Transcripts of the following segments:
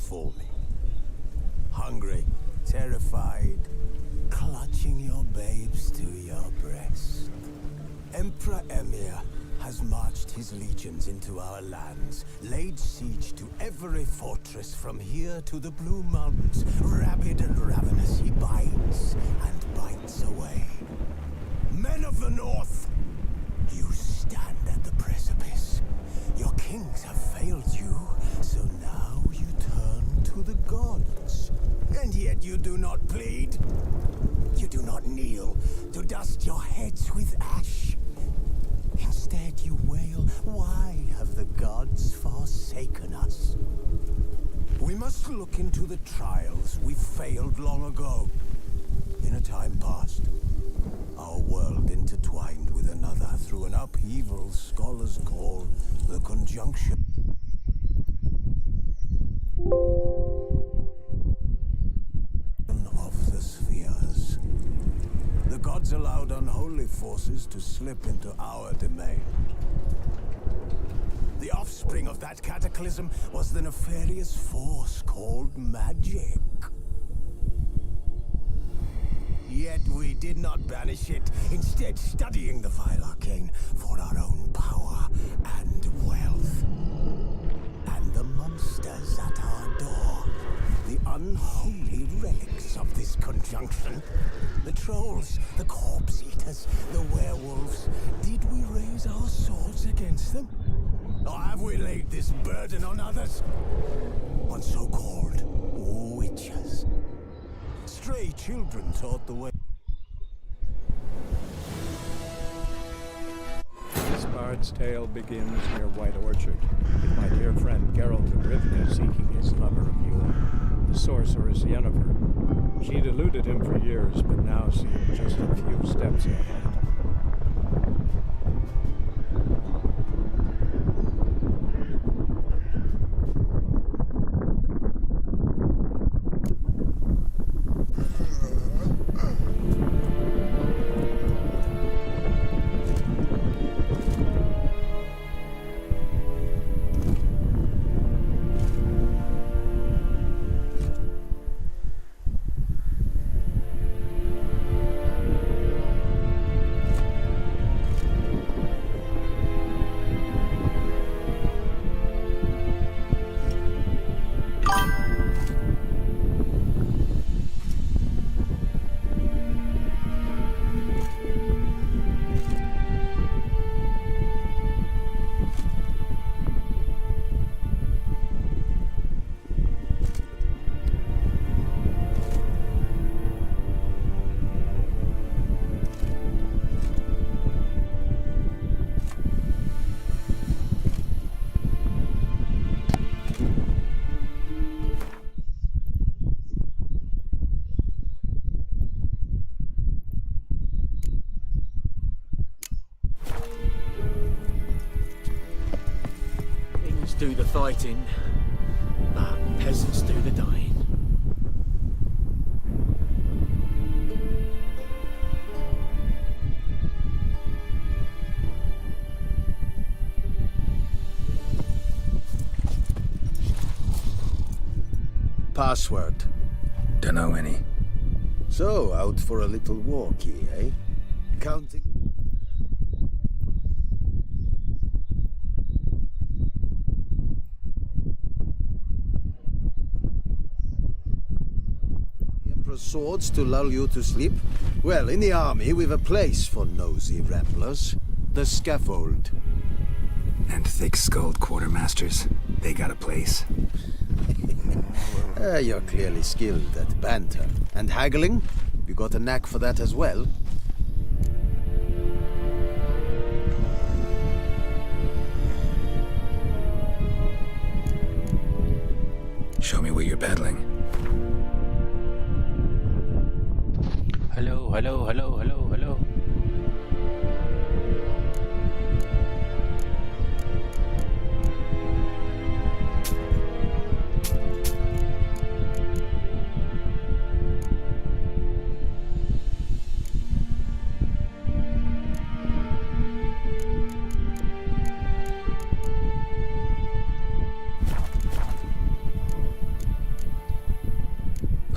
for me. Hungry, terrified, clutching your babes to your breast. Emperor Emir has marched his legions into our lands, laid siege to every fortress from here to the Blue Mountains. Rabid and ravenous, he bites and bites away. Men of the North, you stand at the precipice. Your kings have failed you, so now you turn to the gods. And yet you do not plead. You do not kneel to dust your heads with ash. Instead you wail, why have the gods forsaken us? We must look into the trials we failed long ago. In a time past, our world intertwined with another through an upheaval scholars call the conjunction of the spheres. The gods allowed unholy forces to slip into our domain. The offspring of that cataclysm was the nefarious force called magic. Yet we did not banish it, instead studying the vile arcane for our own power and wealth. And the monsters at our door, the unholy relics of this conjunction. The trolls, the corpse eaters, the werewolves. Did we raise our swords against them? Or have we laid this burden on others? On so-called witches. Stray children taught the way. This bard's tale begins near White Orchard, with my dear friend Geralt of Rivka seeking his lover of yore, the sorceress Yennefer. She'd eluded him for years, but now seemed just a few steps ahead. Do the fighting, but peasants do the dying. Password. Dunno any. So, out for a little walkie, eh? Counting. Swords to lull you to sleep? Well, in the army, we've a place for nosy ramblers. The scaffold. And thick-skulled quartermasters. They got a place. You're clearly skilled at banter. And haggling? You got a knack for that as well? Show me what you're peddling. Hello, hello, hello, hello, hello.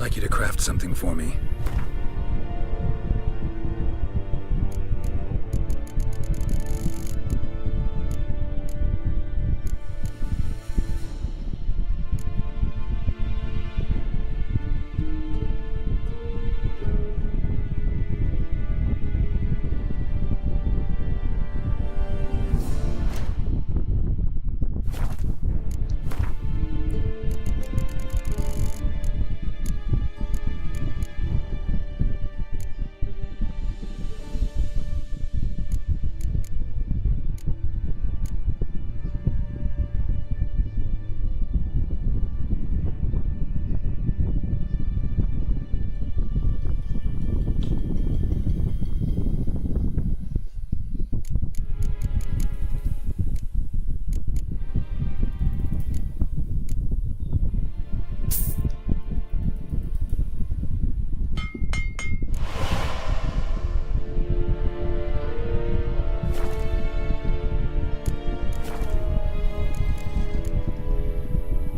like you to craft something for me.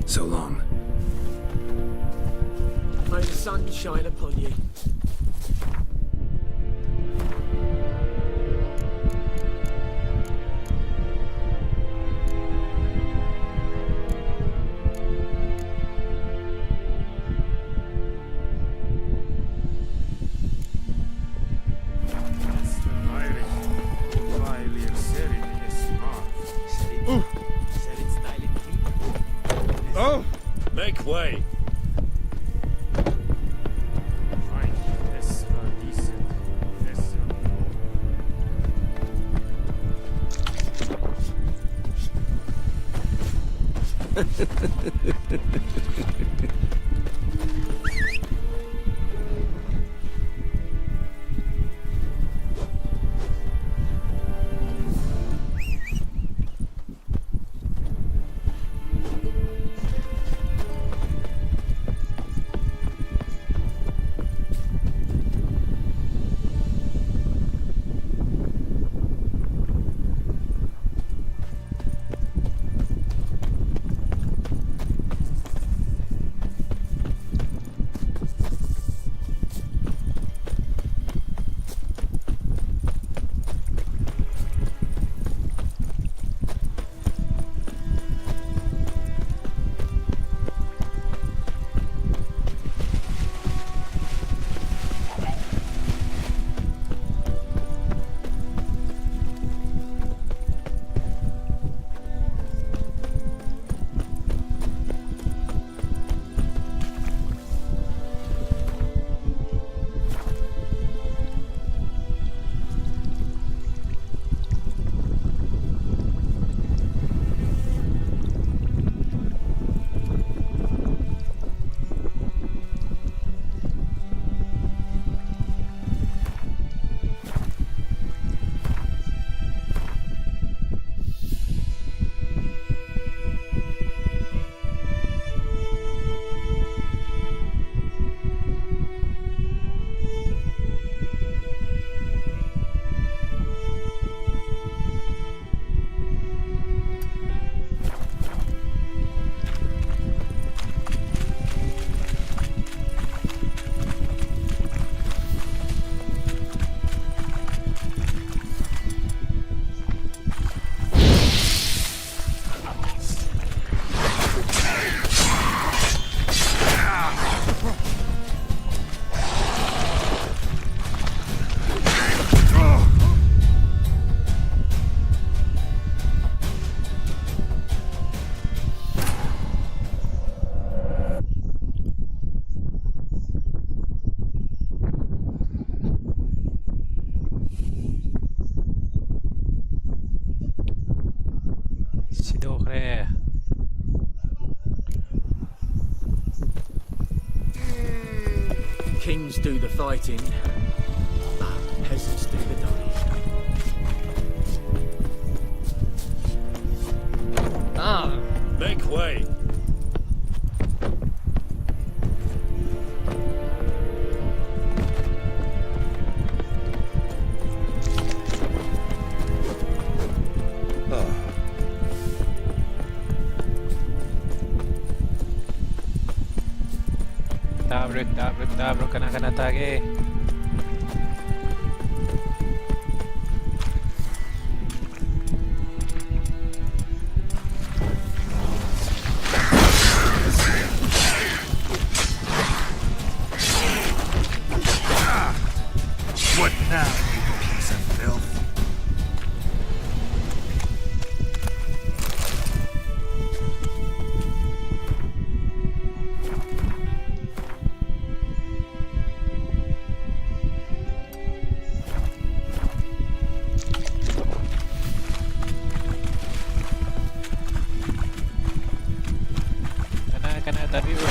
So long. May the sun shine upon you. Oh! Make way. Kings do the fighting, but peasants do the dying. Make way. Rectabro, Kanakanatake. What now, you piece of filth? Kanata vivo.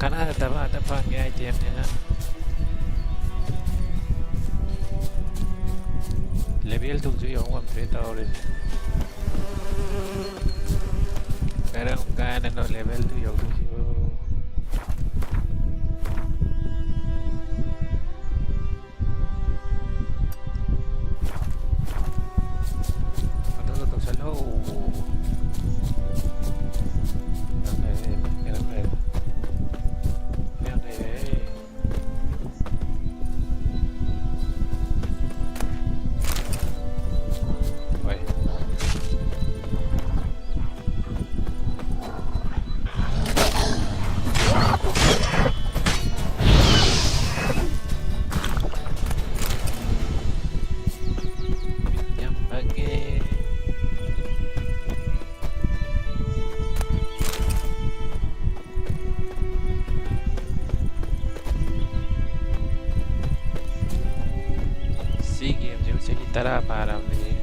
Kanata ba ta pang item niya. Level 2 yung 1 tao rin. Pero kung kaya na level 2 yung siguro. Matututok sa low. Tara para may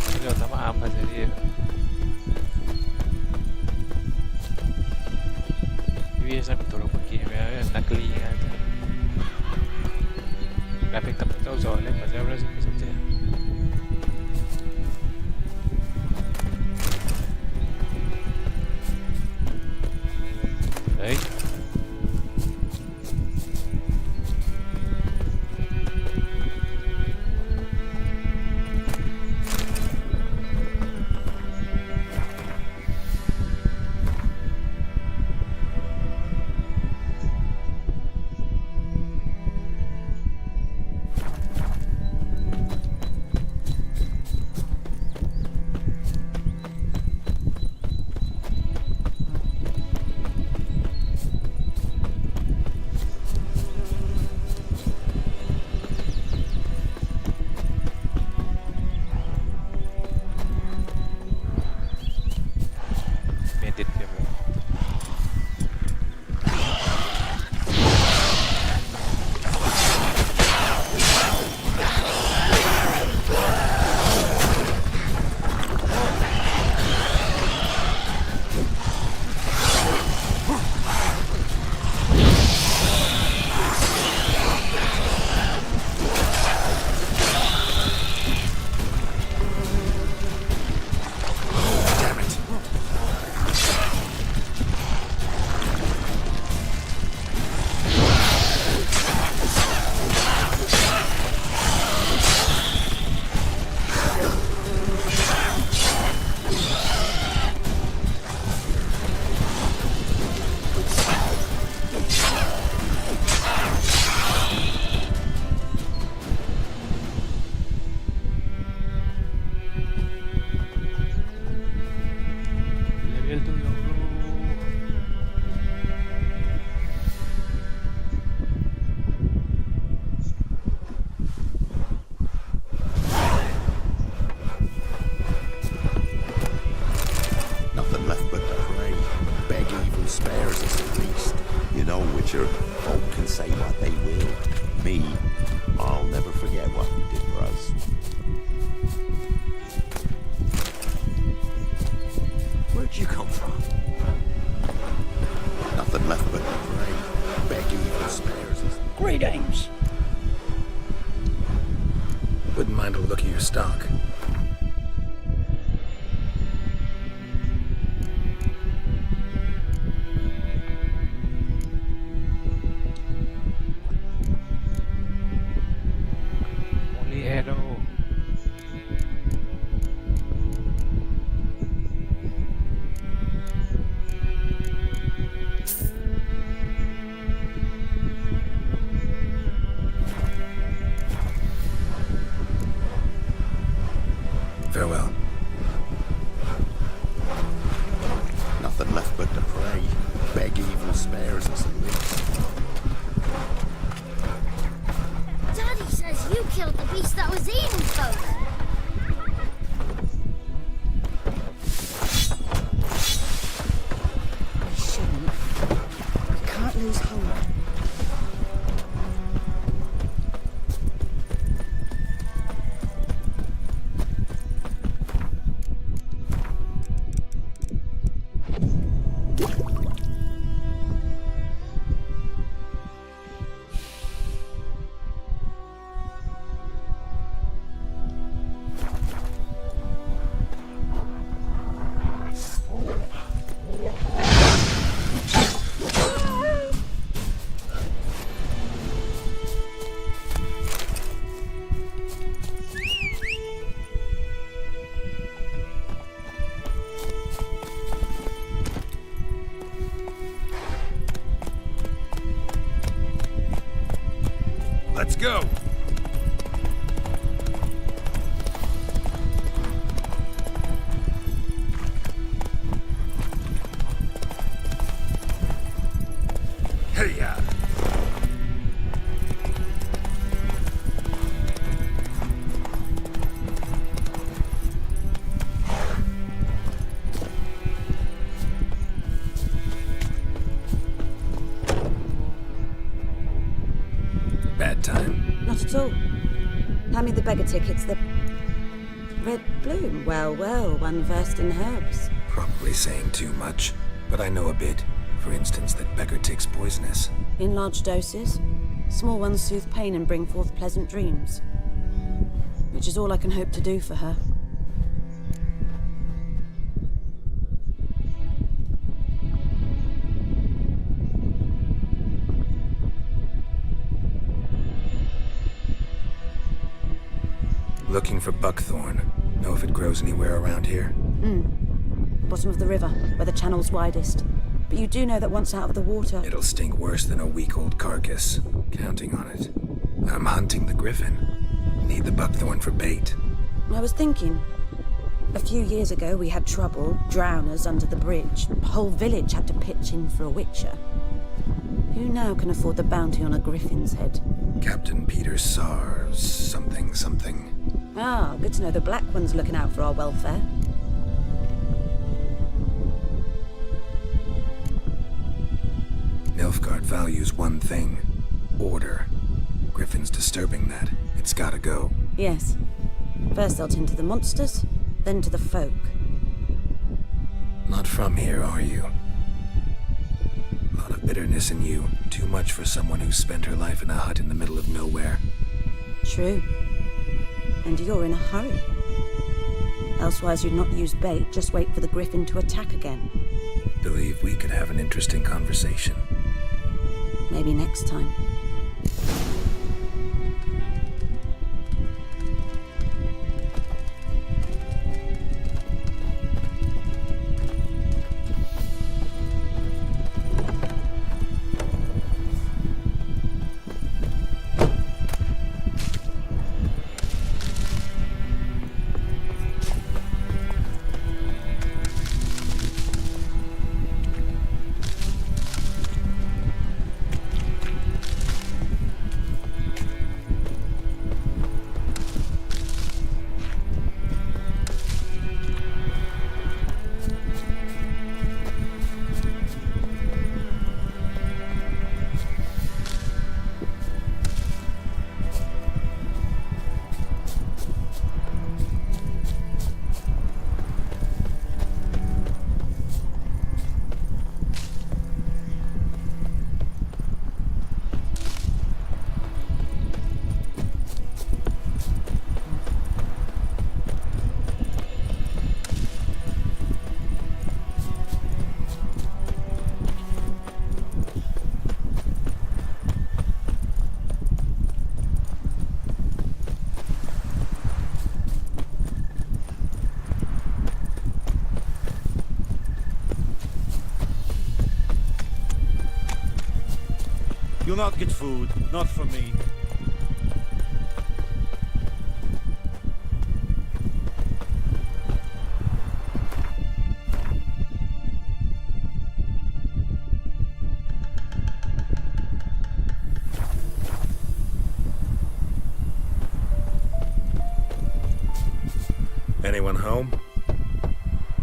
ano tamaan pa sa dito. Ibisan ko tulog pag-game. Nakli nga ito. Mapping tập đâu rồi lên mà leo ra cái gì thế? Đấy. Nothing left but to pray. Beg evil spares us at least. You know, Witcher, folk can say what they will. Me, I'll never forget what you did for us. Where'd you come from? Nothing left but to pray. Beg evil spares us. Great aims. Wouldn't mind a look at your stock. Only arrow. Farewell. Nothing left but to pray. Beg evil spares us at least. Daddy says you killed the beast that was eating folk. We shouldn't. We can't lose hope. Let's go! Hey-ya! Bad time. Not at all. Hand me the beggar tickets. The red bloom. Well, well, one versed in herbs. Probably saying too much, but I know a bit. For instance, that beggar tick's poisonous. In large doses. Small ones soothe pain and bring forth pleasant dreams. Which is all I can hope to do for her. Looking for buckthorn. Know if it grows anywhere around here? Bottom of the river, where the channel's widest. But you do know that once out of the water... It'll stink worse than a week-old carcass. Counting on it. I'm hunting the griffin. Need the buckthorn for bait. I was thinking... A few years ago we had trouble, drowners under the bridge. The whole village had to pitch in for a witcher. Who now can afford the bounty on a griffin's head? Captain Peter Sar... something. Ah, good to know the Black One's looking out for our welfare. Nilfgaard values one thing. Order. Griffin's disturbing that. It's gotta go. Yes. First they'll tend to the monsters, then to the folk. Not from here, are you? A lot of bitterness in you. Too much for someone who spent her life in a hut in the middle of nowhere. True. And you're in a hurry. Elsewise you'd not use bait, just wait for the griffin to attack again. Believe we could have an interesting conversation. Maybe next time. You'll not get food, not from me. Anyone home?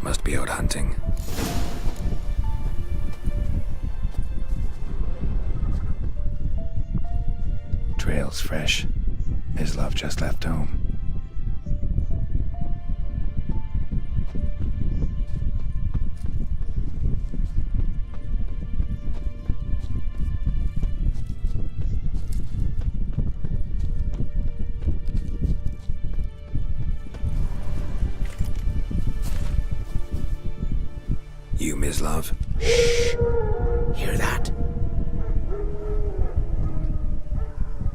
Must be out hunting. Trail's fresh. His love just left home. You, Ms. Love? Shh! Hear that?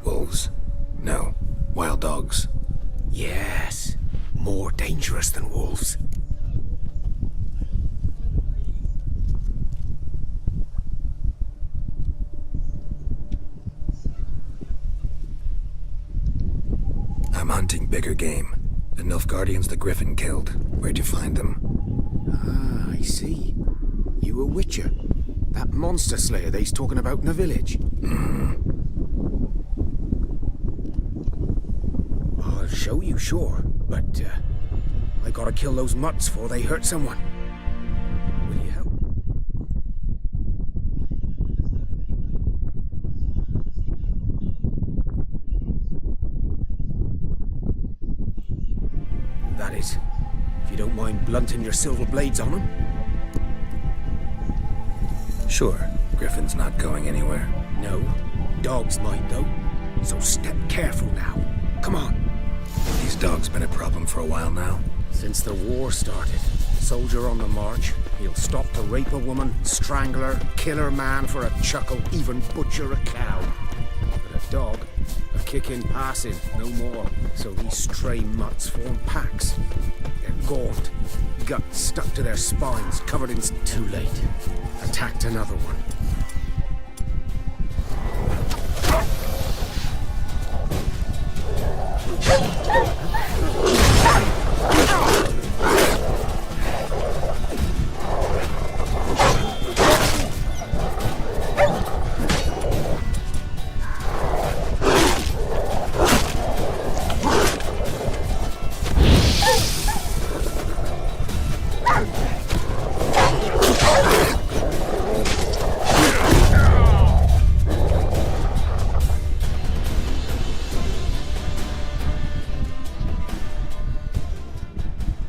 Wolves? No. Wild dogs? Yes. More dangerous than wolves. I'm hunting bigger game. The Nilfgaardians the Griffin killed. Where'd you find them? Ah, I see. You a witcher. That monster slayer they's talking about in the village. I'll show you, sure. But, I gotta kill those mutts before they hurt someone. Will you help? That is, if you don't mind blunting your silver blades on them. Sure. Griffin's not going anywhere. No, Dogs might, though. So step careful now. Come on. These dogs been a problem for a while now. Since the war started. Soldier on the march. He'll stop to rape a woman, strangle her, kill her man for a chuckle, even butcher a cow. But a dog, a kicking passing, no more. So these stray mutts form packs. They're gaunt, guts stuck to their spines, covered in... Too late. Attacked another one.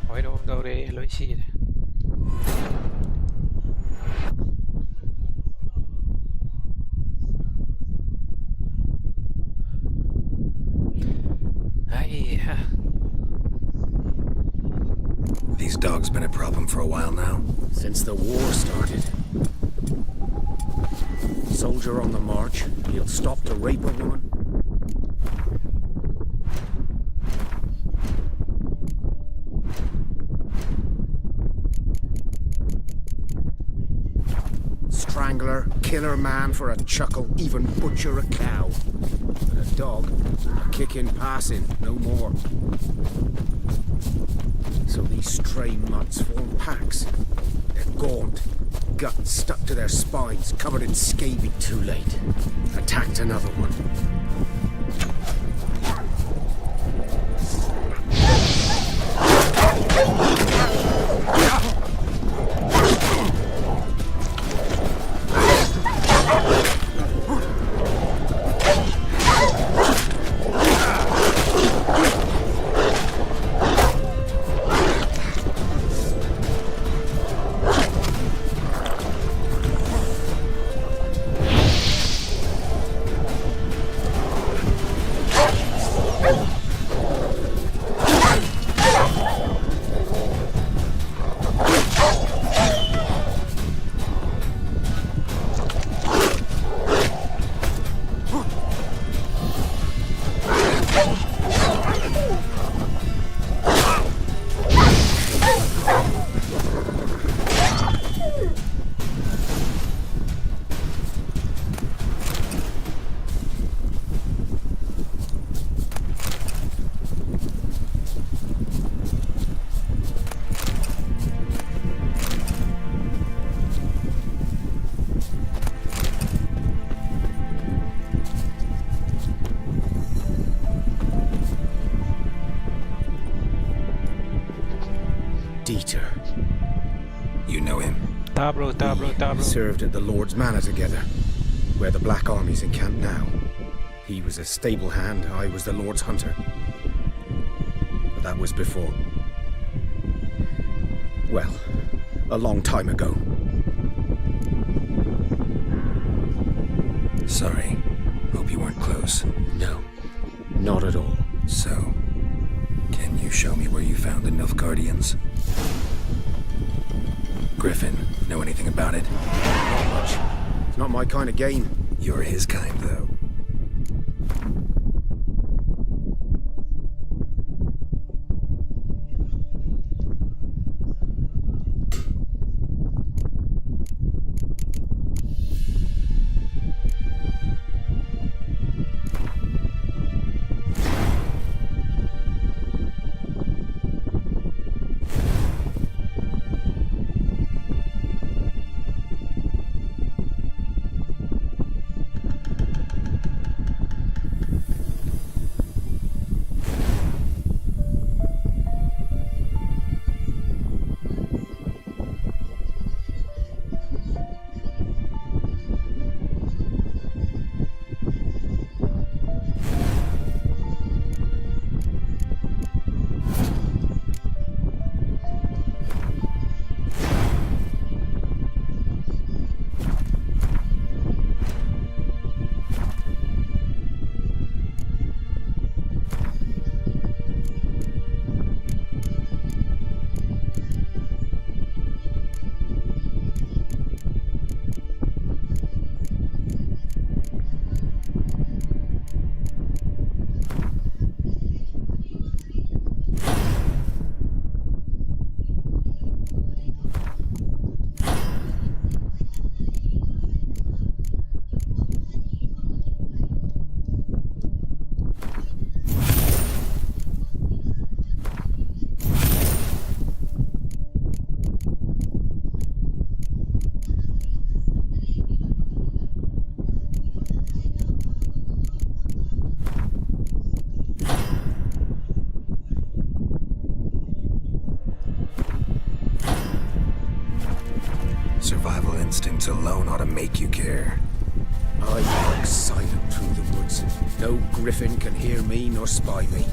Hỏi đâu đâu để lối xì này. These dogs been a problem for a while now. Since the war started. Soldier on the march. He'll stop to rape a woman. Strangle her, kill her man for a chuckle, even butcher a cow. But a dog, a kicking passing, no more. So these stray mutts form packs. They're gaunt, guts stuck to their spines, covered in scabies. Too late. Attacked another one. You know him? We served at the Lord's Manor together, where the Black Army's encamped now. He was a stable hand, I was the Lord's hunter. But that was before. Well, a long time ago. Sorry. Hope you weren't close. No, not at all. So, can you show me where you found the Nilfgaardians? Griffin, know anything about it? Not much. It's not my kind of game. You're his kind, though. Instincts alone ought to make you care. I walk silent through the woods. No griffin can hear me nor spy me.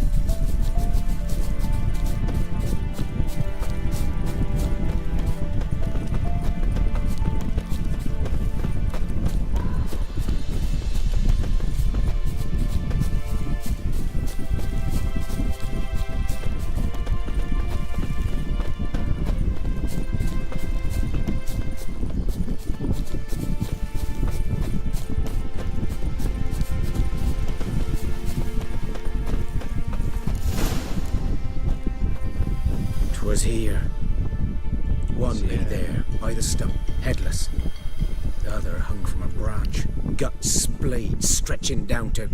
Was here. One lay there, by the stump, headless. The other hung from a branch, guts splayed, stretching down to...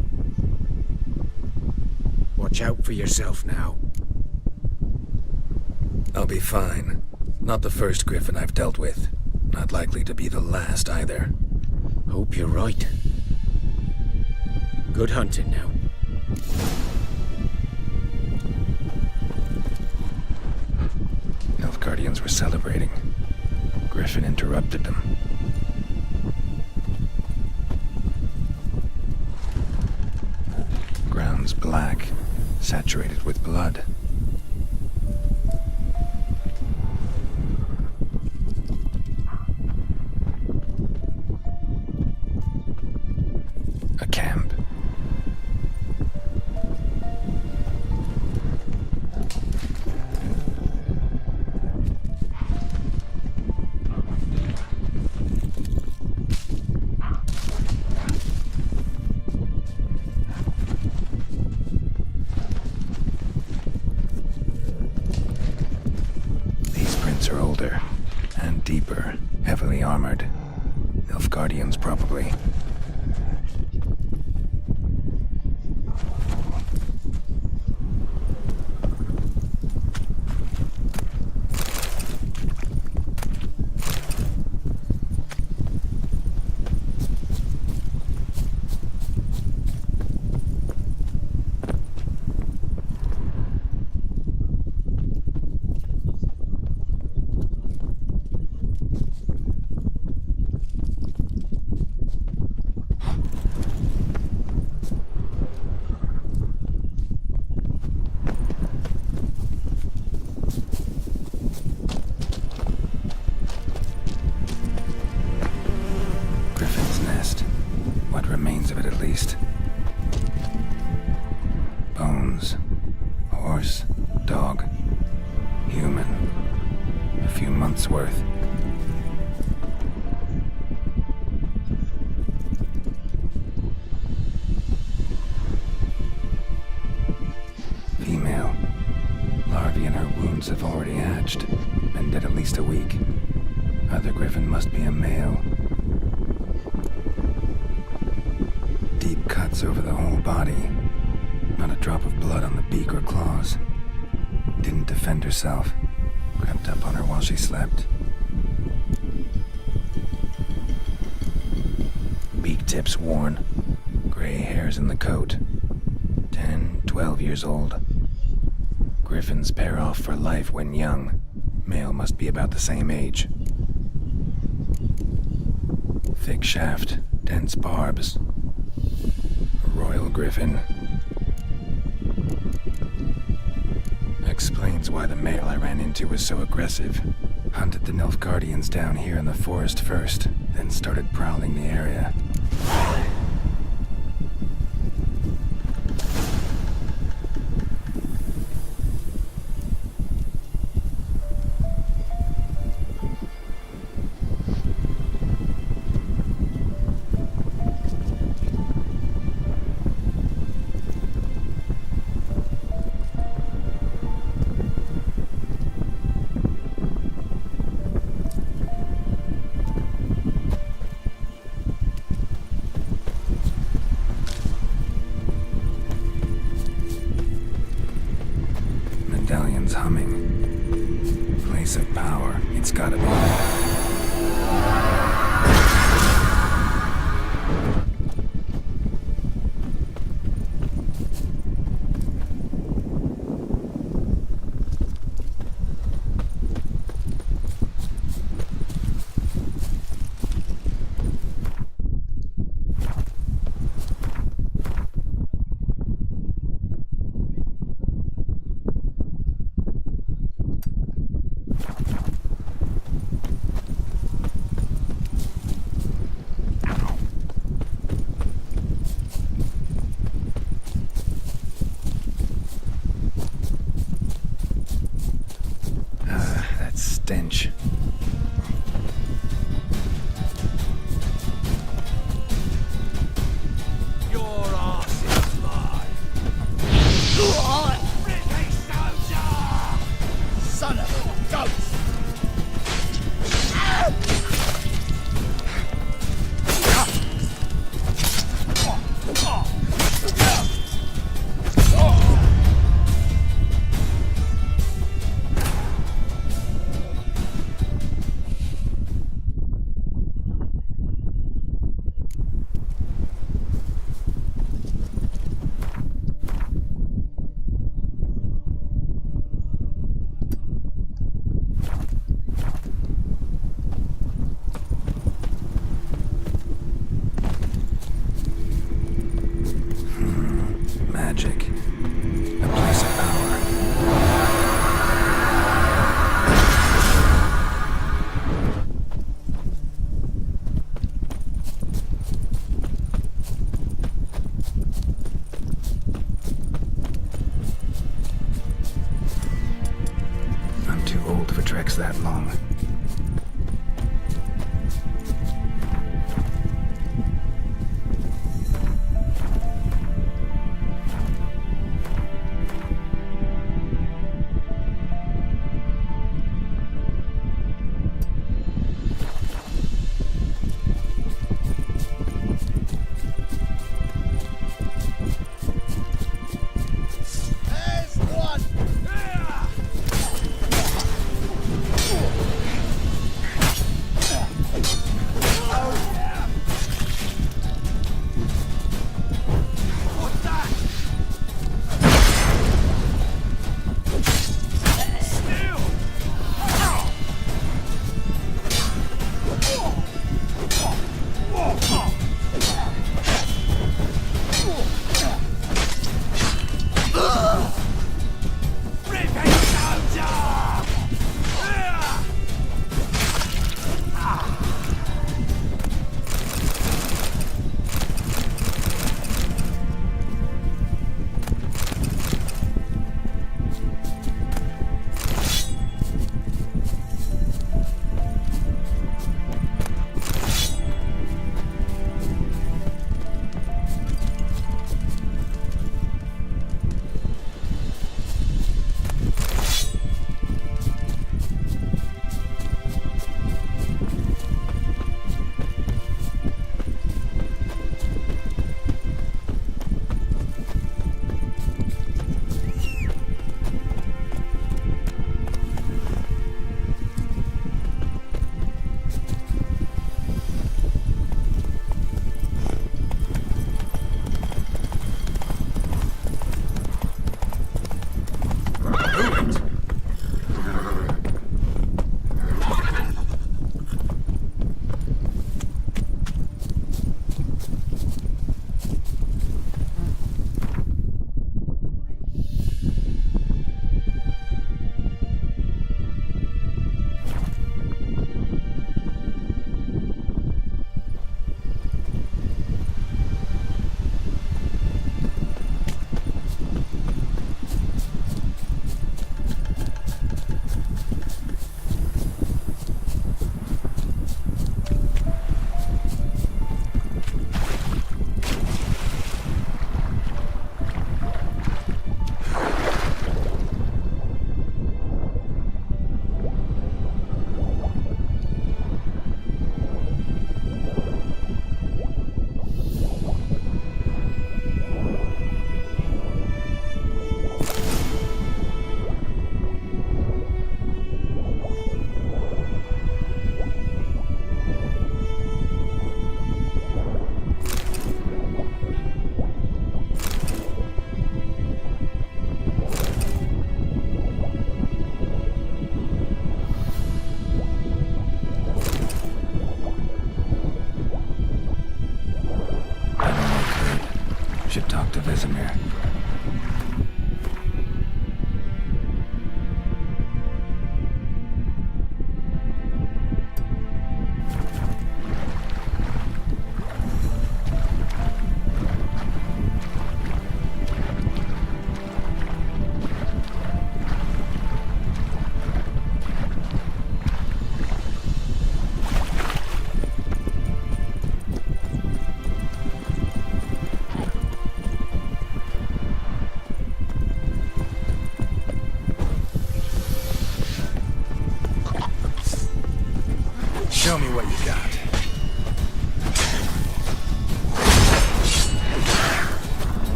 Watch out for yourself now. I'll be fine. Not the first griffin I've dealt with. Not likely to be the last either. Hope you're right. Good hunting now. Guardians were celebrating. Griffin interrupted them. Ground's black, saturated with blood. A camp. Are older and deeper, heavily armored. Nilfgaardians, probably. What remains of it, at least. Bones. Horse. Dog. Human. A few months' worth. Female. Larvae in her wounds have already hatched. Been dead at least a week. Other griffin must be a male. Deep cuts over the whole body. Not a drop of blood on the beak or claws. Didn't defend herself. Crept up on her while she slept. Beak tips worn. Gray hairs in the coat. 10, 12 years old. Griffins pair off for life when young. Male must be about the same age. Thick shaft, dense barbs. A royal griffin. Explains why the male I ran into was so aggressive. Hunted the Nilfgaardians down here in the forest first, then started prowling the area. Medallion's humming. Place of power. It's gotta be. takes that long.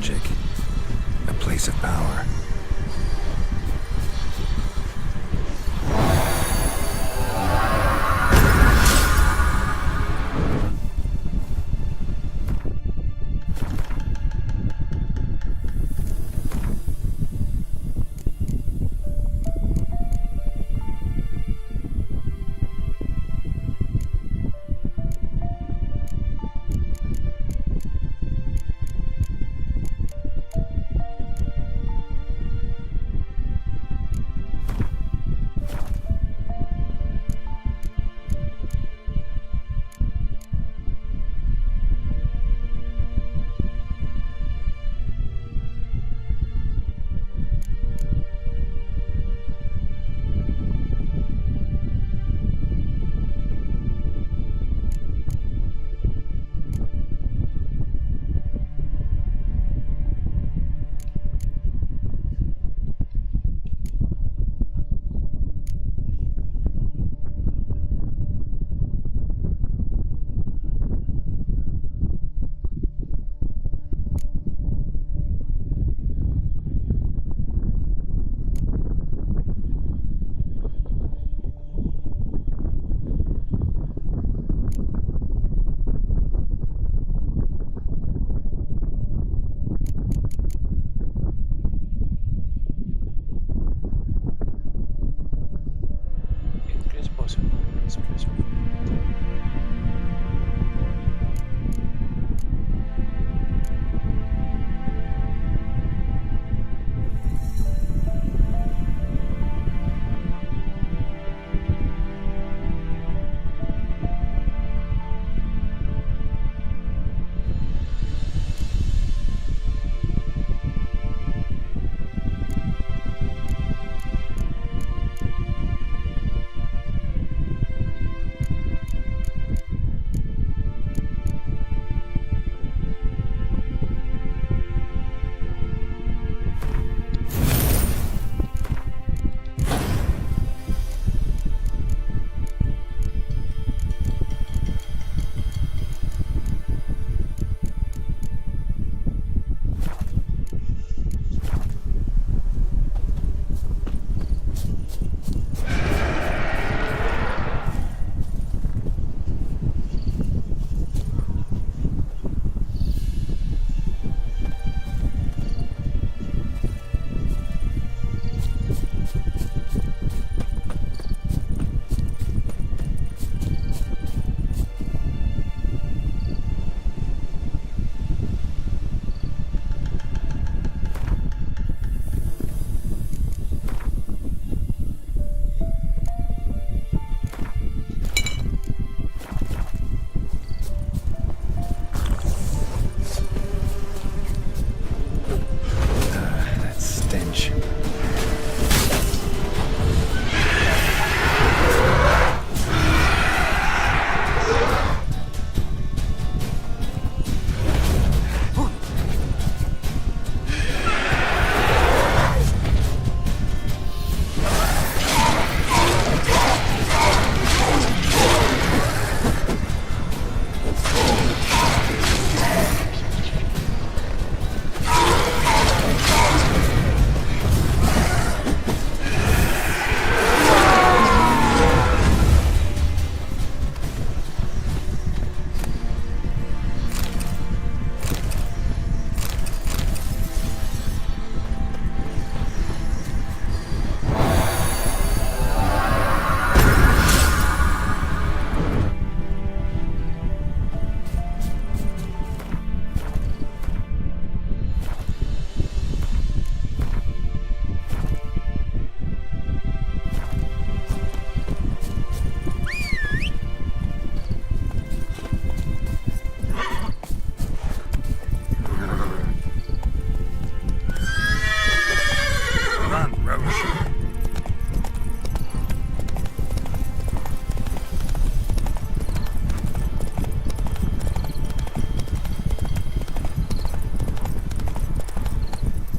magic. A place of power.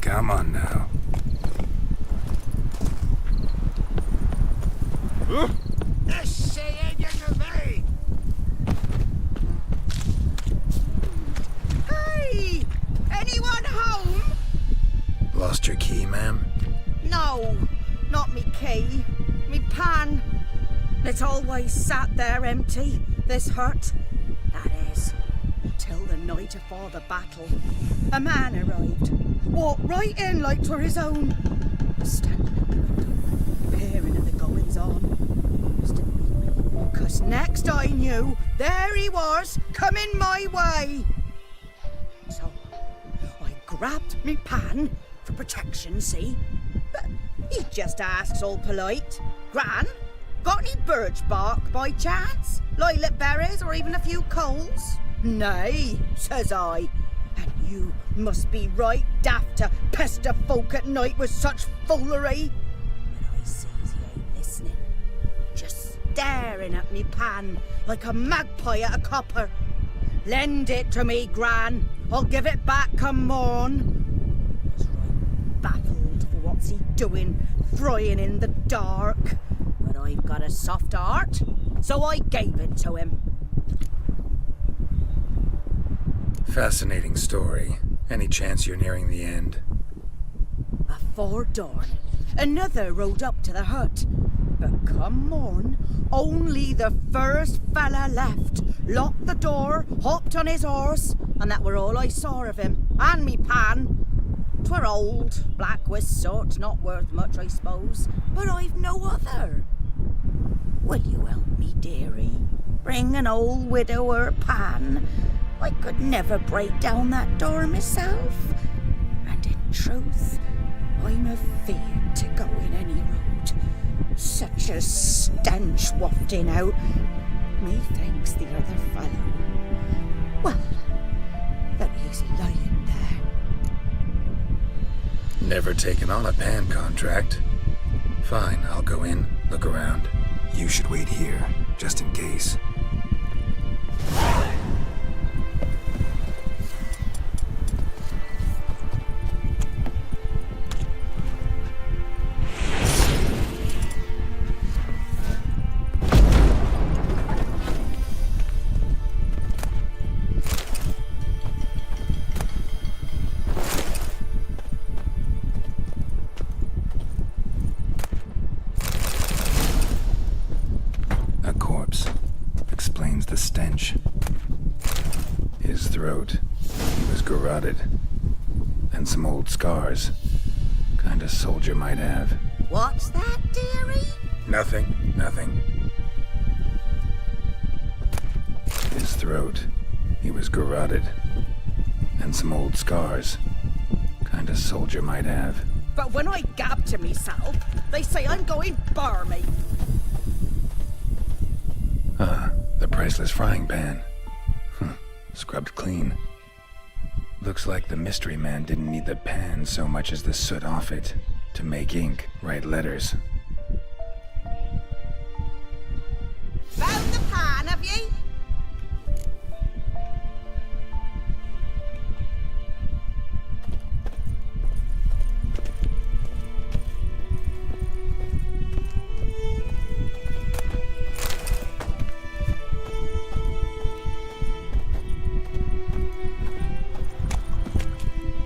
Come on now. Hey! Anyone home? always sat there empty, this hut. That is, till the night afore the battle. A man arrived, walked right in like 'twere his own. Was standing at the window, peering at the goings-on. Was to meet me, 'cause next I knew, there he was, coming my way. So I grabbed me pan for protection, see? But he just asks all polite, Gran, got any birch bark by chance? Lilac berries or even a few coals? Nay, says I. And you must be right daft to pester folk at night with such foolery. But I sees he ain't listening, just staring at me pan like a magpie at a copper. Lend it to me, Gran. I'll give it back come morn. I was right baffled for what's he doing, frying in the dark. But I've got a soft heart, so I gave it to him. Fascinating story. Any chance you're nearing the end? Afore dawn, another rode up to the hut. But come morn, only the first fella left. Locked the door, hopped on his horse, and that were all I saw of him. And me pan. 'Twere old, black with soot, not worth much, I suppose. But I've no other. Will you help me, dearie? Bring an old widower pan. I could never break down that door myself. And in truth, I'm afeard to go in any road. Such a stench wafting out. Methinks the other fellow, well, that he's lying there. Never taken on a pan contract. Fine, I'll go in, look around. You should wait here, just in case. His throat, he was garroted. And some old scars. Kind of soldier might have. What's that, dearie? Nothing. His throat, he was garroted. And some old scars. Kind of soldier might have. But when I gab to myself, they say I'm going barmy. The priceless frying pan. Scrubbed clean. Looks like the mystery man didn't need the pan so much as the soot off it to make ink, write letters. Found the pan, have ye?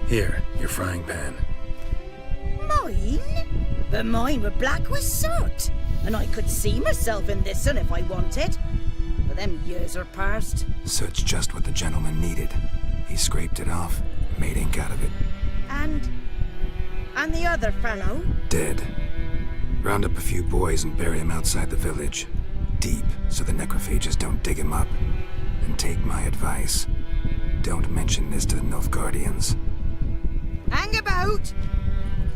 Here, your frying pan. Mine? But mine were black with soot, and I could see myself in this one if I wanted. But them years are past. Soot's just what the gentleman needed. He scraped it off, made ink out of it. And the other fellow? Dead. Round up a few boys and bury him outside the village. Deep, so the necrophages don't dig him up. And take my advice. Don't mention this to the Nilfgaardians. Hang about!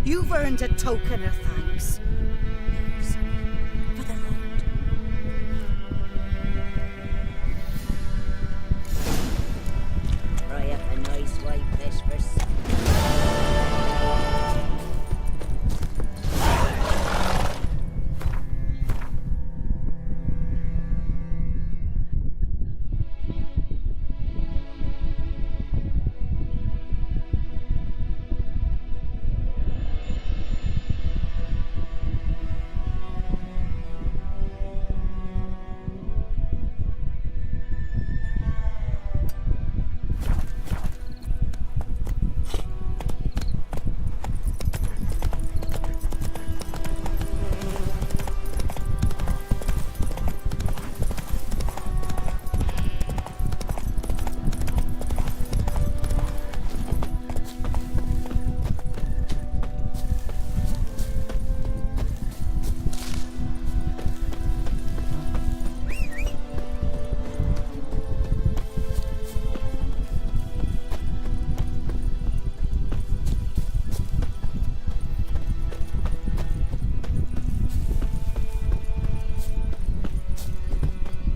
You've earned a token of thanks. Here, sonny, for the road. Fry up a nice white fish for supper.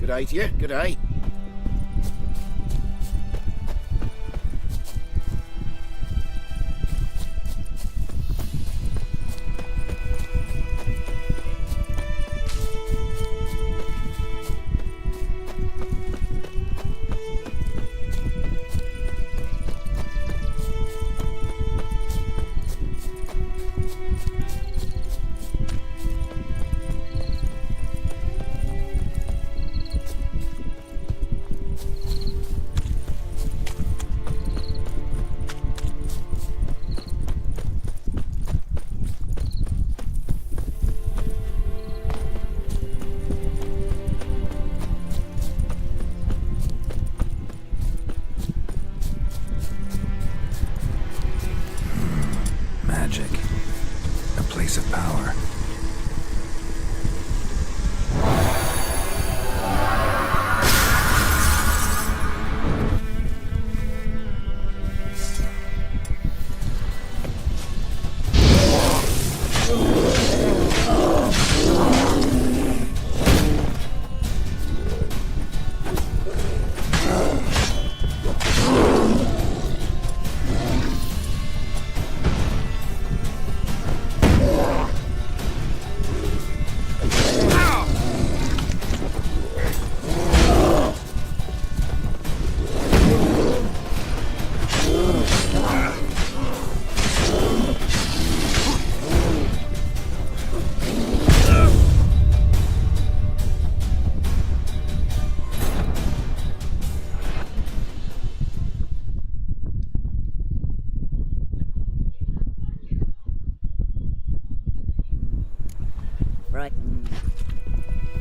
day to you. Good day. Magic. A place of power.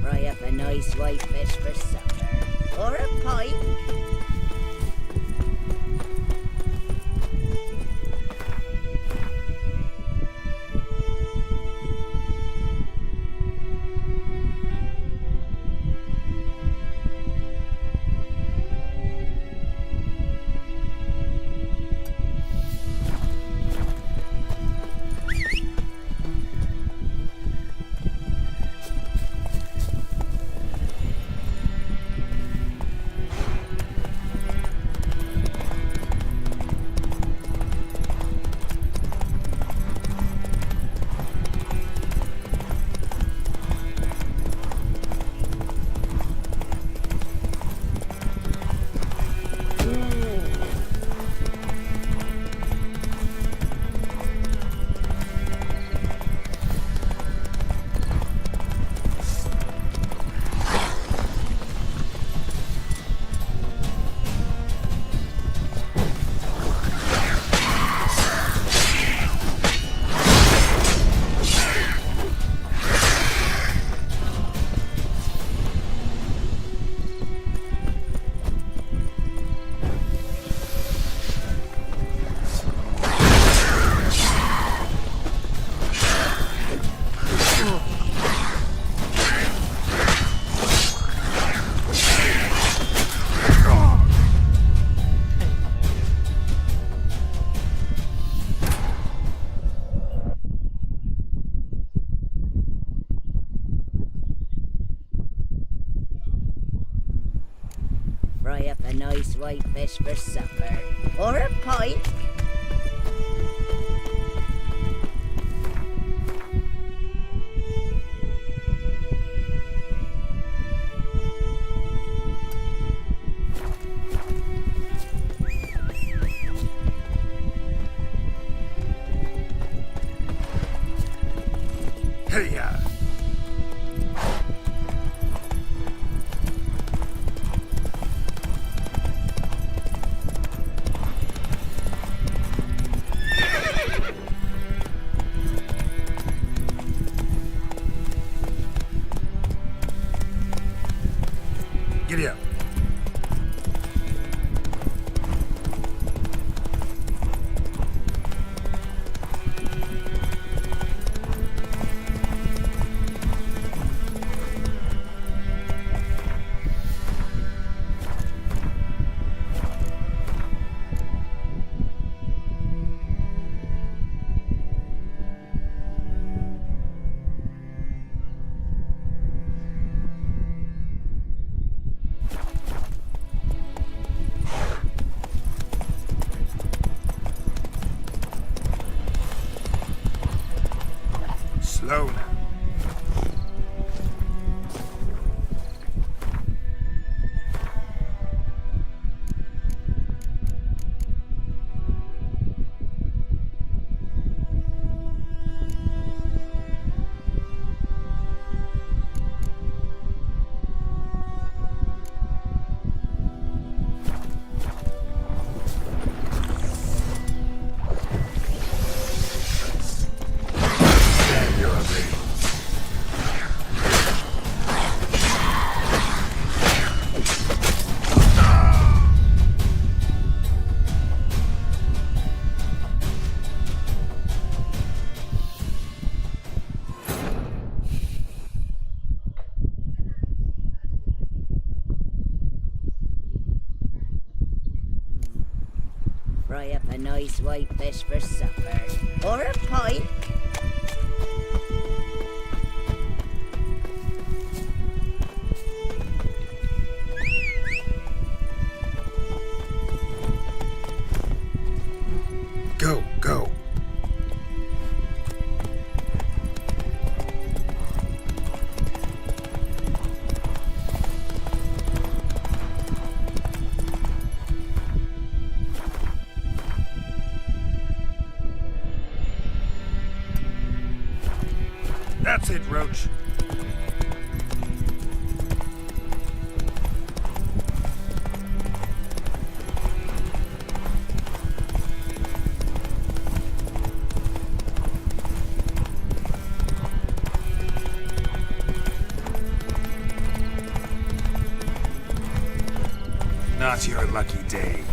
Fry up a nice white fish for supper. Or a pike. Fry up a nice white fish for supper. Or a pike. Hey-ya! Giddy up. fry up a nice white fish for supper. Or a pike. Go, go. That's it, Roach. Not your lucky day.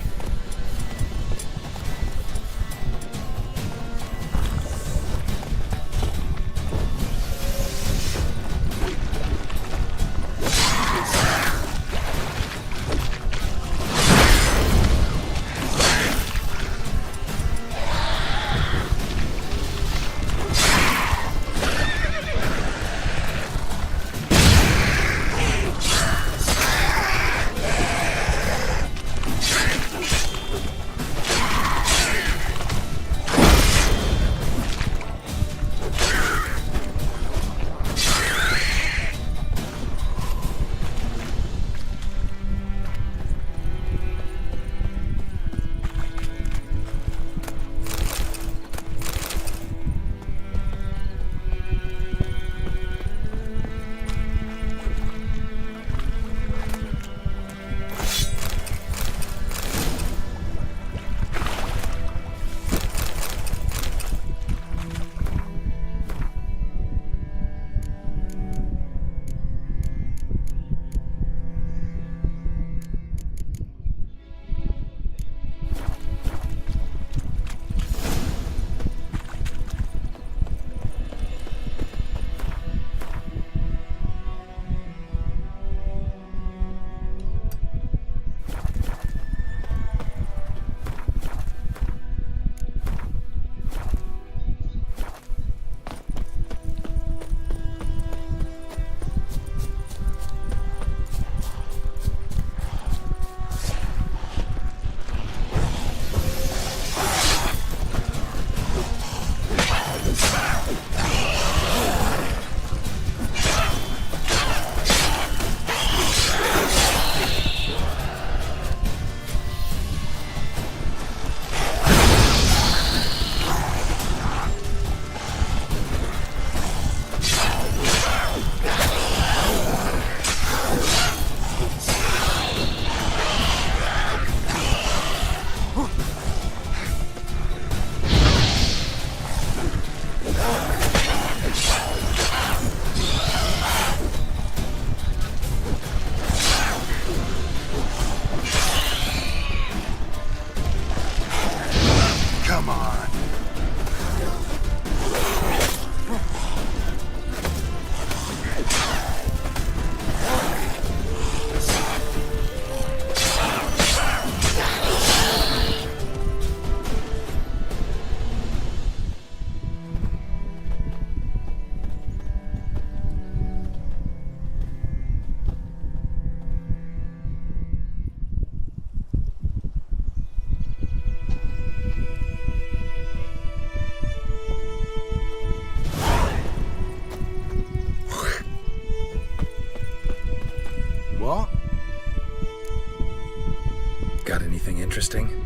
interesting.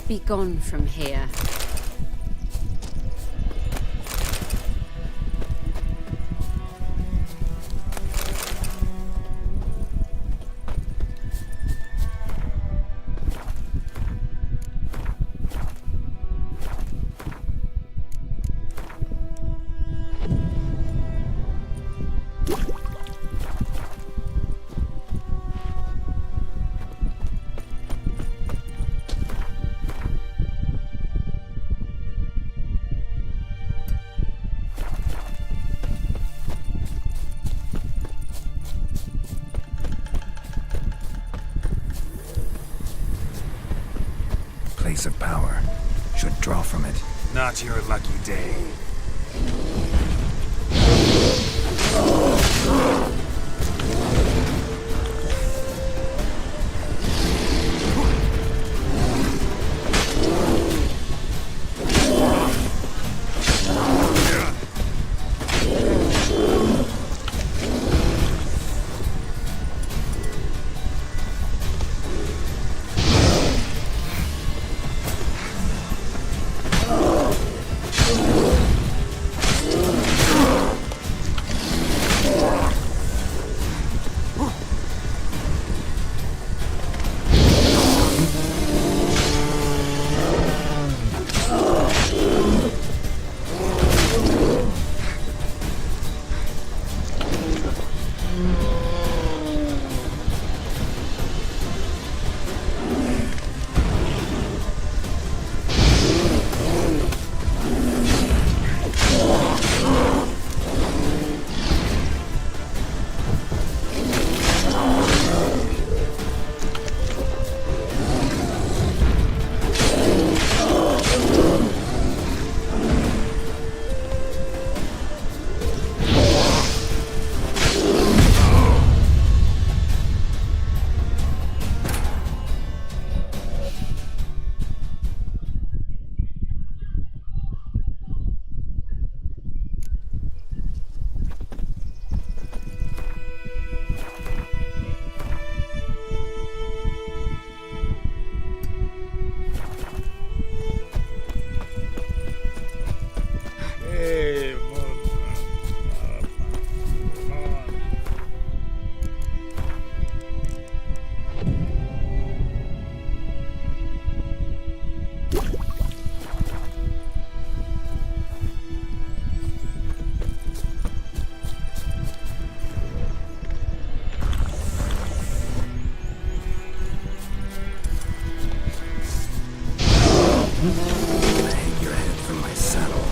Be gone from here. Place of power. Should draw from it. Not your lucky day. Hang your head from my saddle.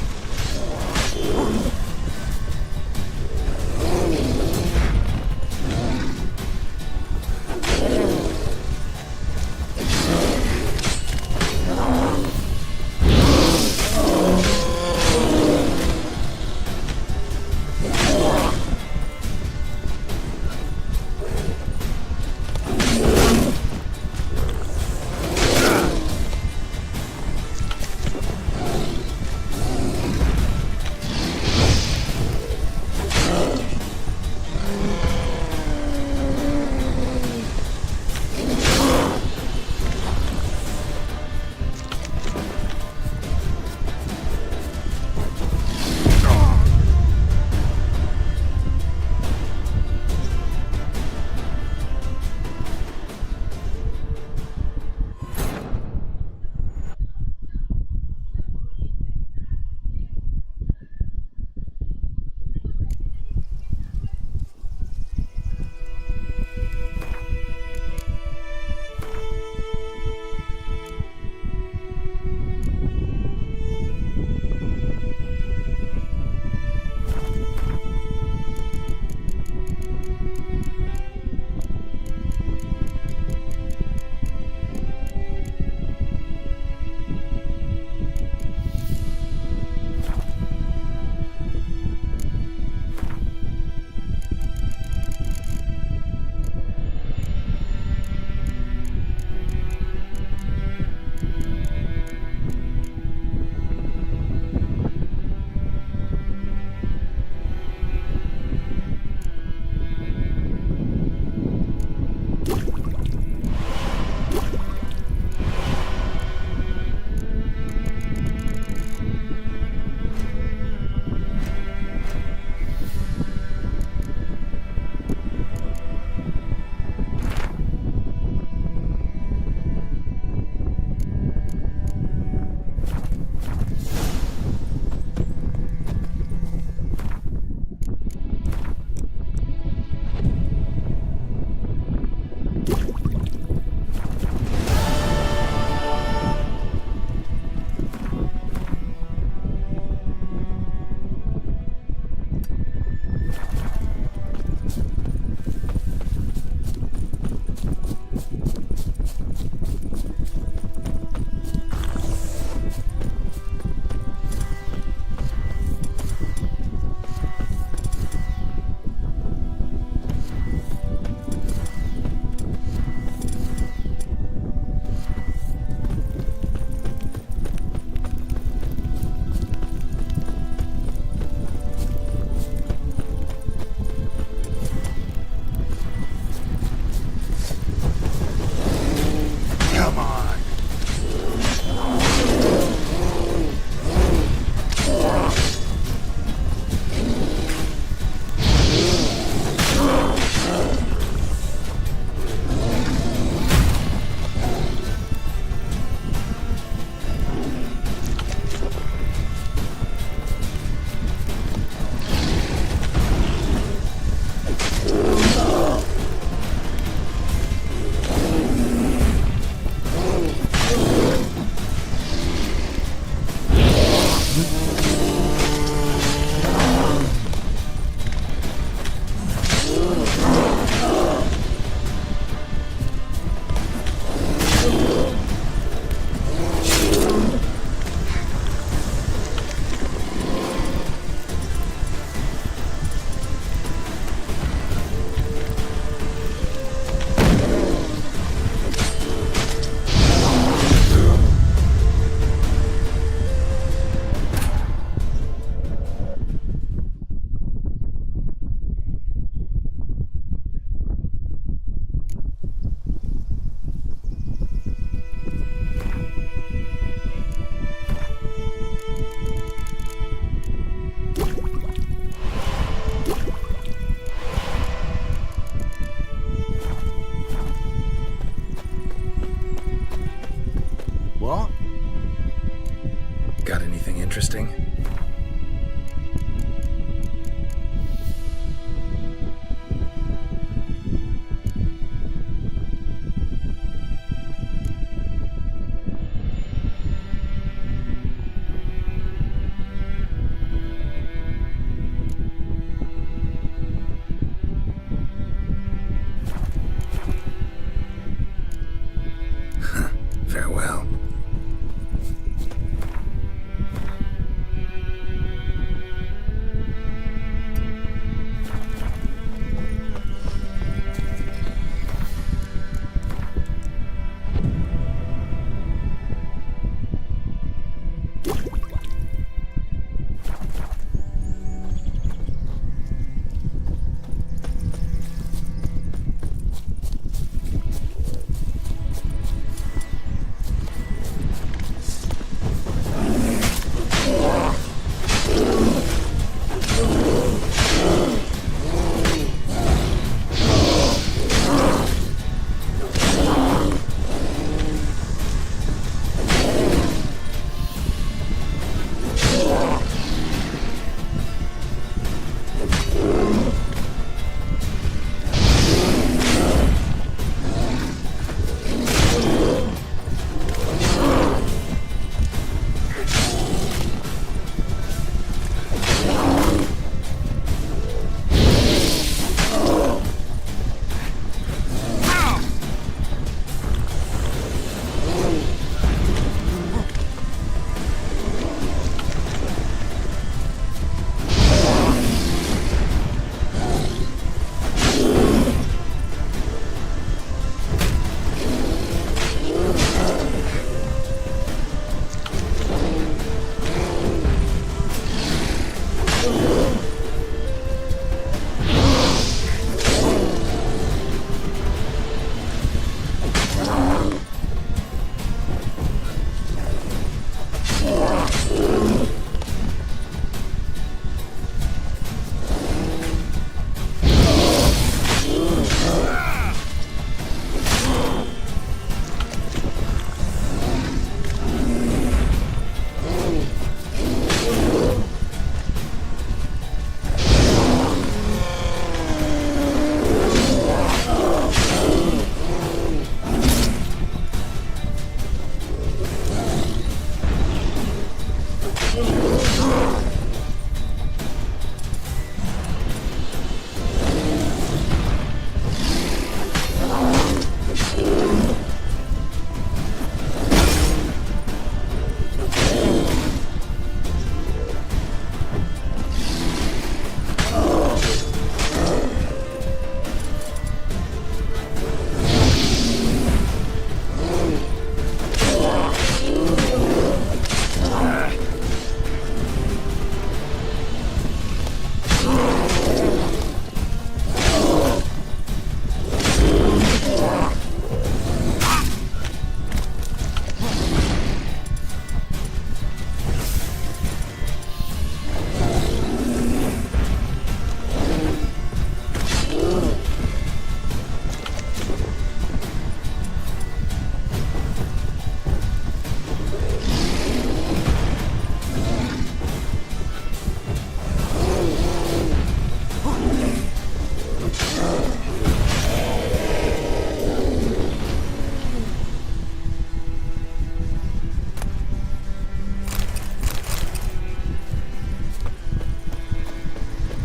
interesting. Farewell.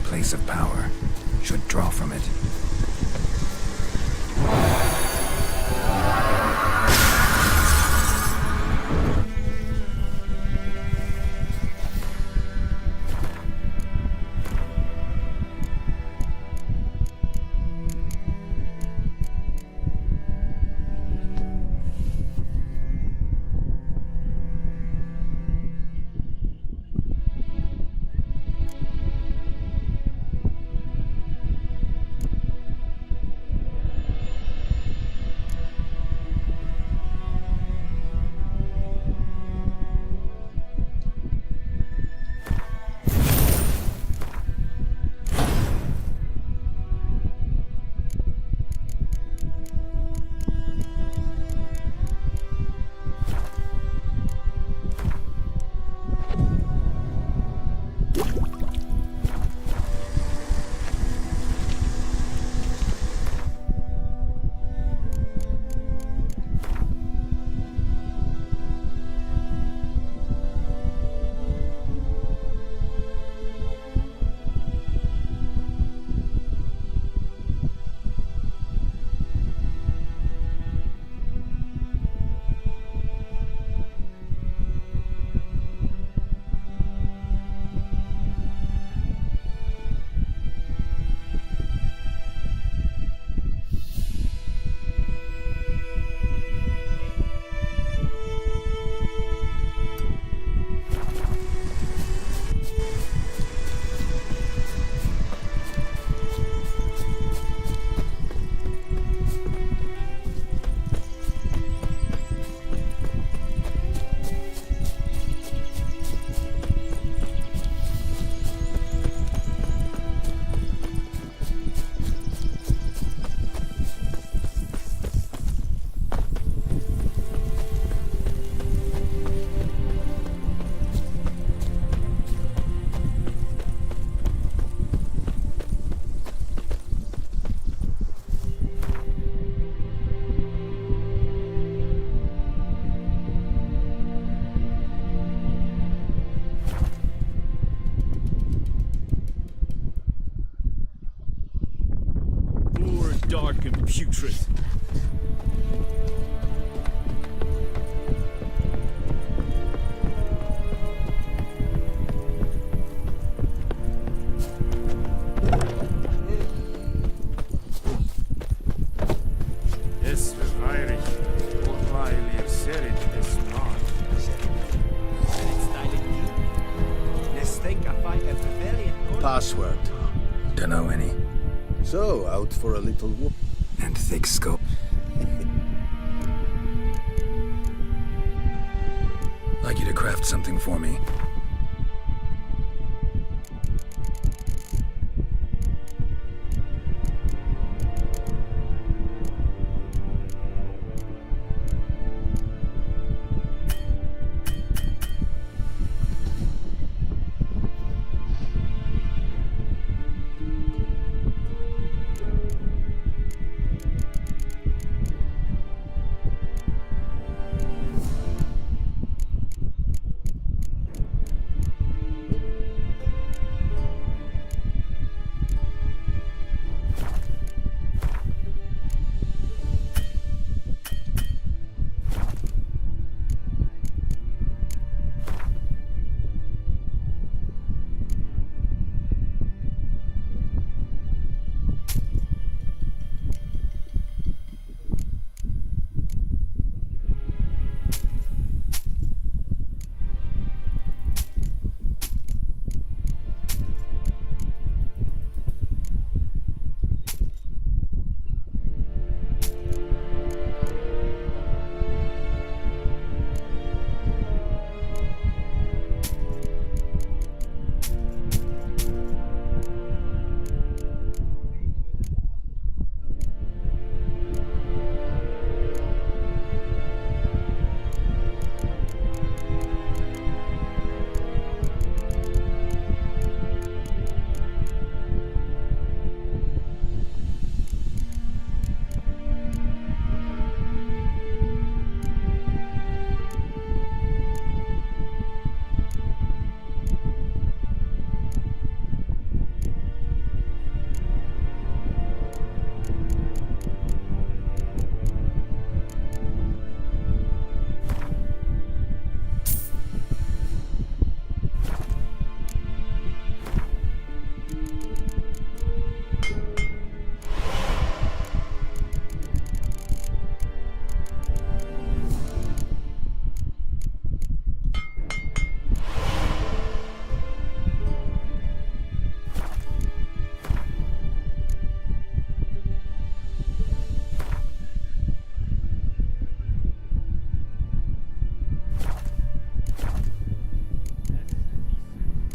Place of power. Should draw from it. Irish. What Riley said it is smart. Password. Dunno any. So, out for a little walk. And thick scope. Like you to craft something for me.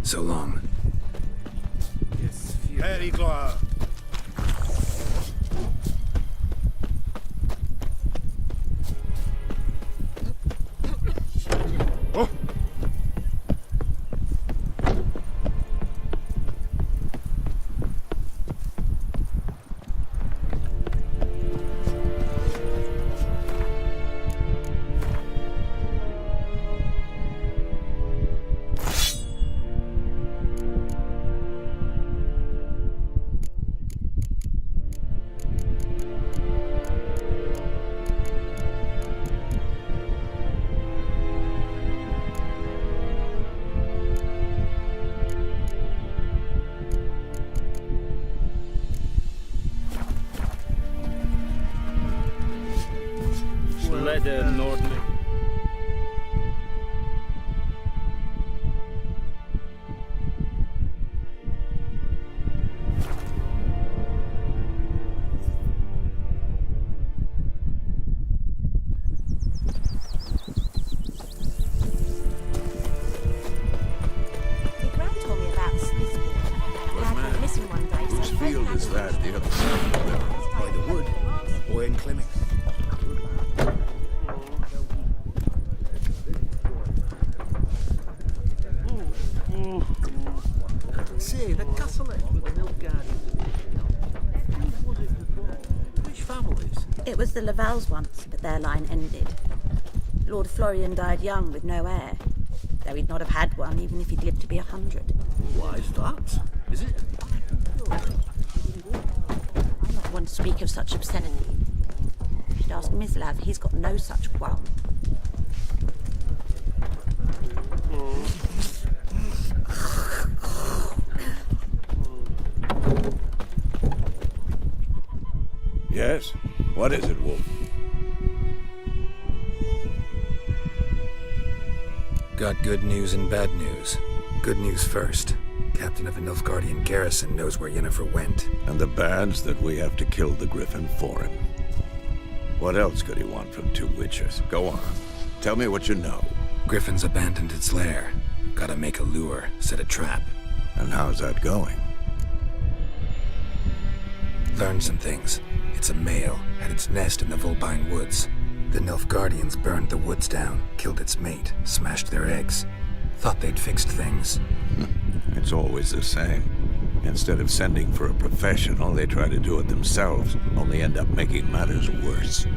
So long. Very glad. Oh. Leather Nordman. Whose field is that, dear? By the wood. Boy in clinic. Say, the castle at Milgard. Which families? It was the Lavals once, but their line ended. Lord Florian died young with no heir, though he'd not have had one even if he'd lived to be 100. Why is that? Is it? I'm not one to speak of such obscenity. You should ask Mislav, he's got no such qualm. Yes? What is it, Wolf? got good news and bad news. Good news first. Captain of a Nilfgaardian garrison knows where Yennefer went. And the bad's that we have to kill the Griffin for him. What else could he want from two witchers? Go on. Tell me what you know. Griffin's abandoned its lair. Gotta make a lure, set a trap. And how's that going? Learned some things. It's a male, had its nest in the Vulpine Woods. The Nilfgaardians burned the woods down, killed its mate, smashed their eggs. Thought they'd fixed things. It's always the same. Instead of sending for a professional, they try to do it themselves, only end up making matters worse.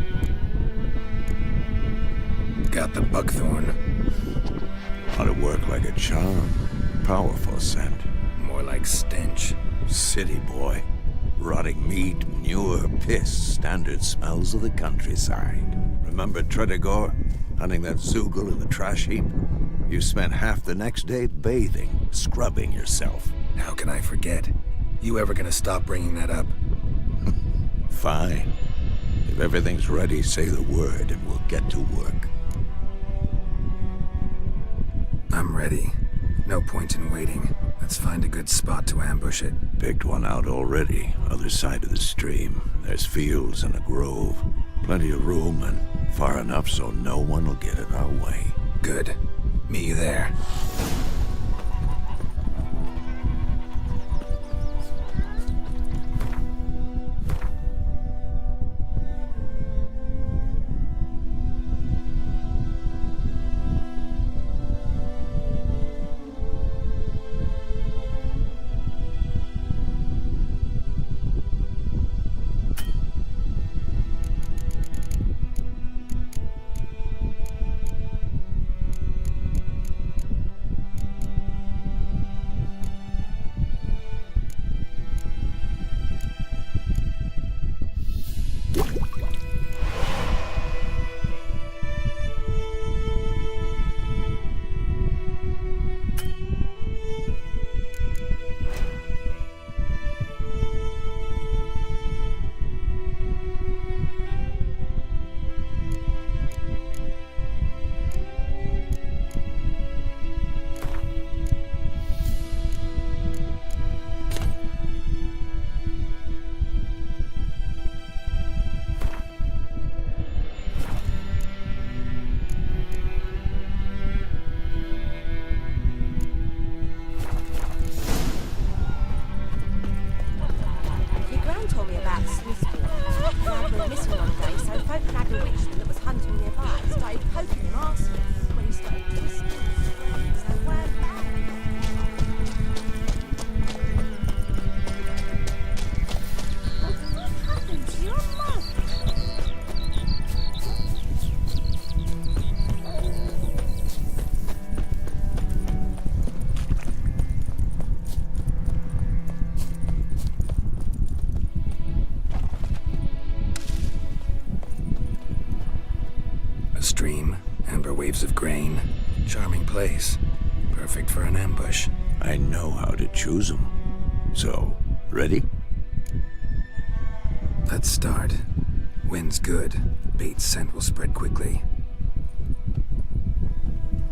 Got the buckthorn. Ought to work like a charm. Powerful scent. More like stench. City boy. Rotting meat, manure, piss, standard smells of the countryside. Remember Tredegor? Hunting that Zoogle in the trash heap? You spent half the next day bathing, scrubbing yourself. How can I forget? You ever gonna stop bringing that up? Fine. If everything's ready, say the word and we'll get to work. I'm ready. No point in waiting. Let's find a good spot to ambush it. Picked one out already, other side of the stream. There's fields and a grove. Plenty of room and far enough so no one will get in our way. Good. Meet you there. Waves of grain. Charming place. Perfect for an ambush. I know how to choose them. So, ready? Let's start. Wind's good. Bait's scent will spread quickly.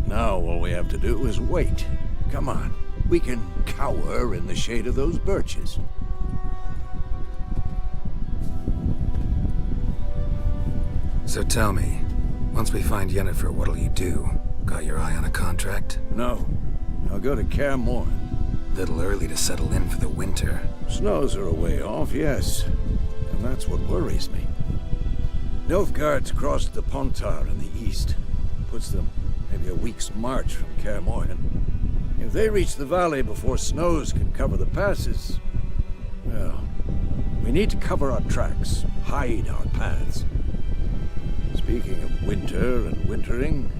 Now all we have to do is wait. Come on. We can cower in the shade of those birches. So tell me, once we find Yennefer, what'll you do? Got your eye on a contract? No. I'll go to Kaer Morhen. Little early to settle in for the winter. Snows are a way off, yes. And that's what worries me. Nilfgaard's crossed the Pontar in the east. Puts them maybe a week's march from Kaer Morhen. If they reach the valley before snows can cover the passes, well, we need to cover our tracks, hide our paths. Speaking of winter and wintering,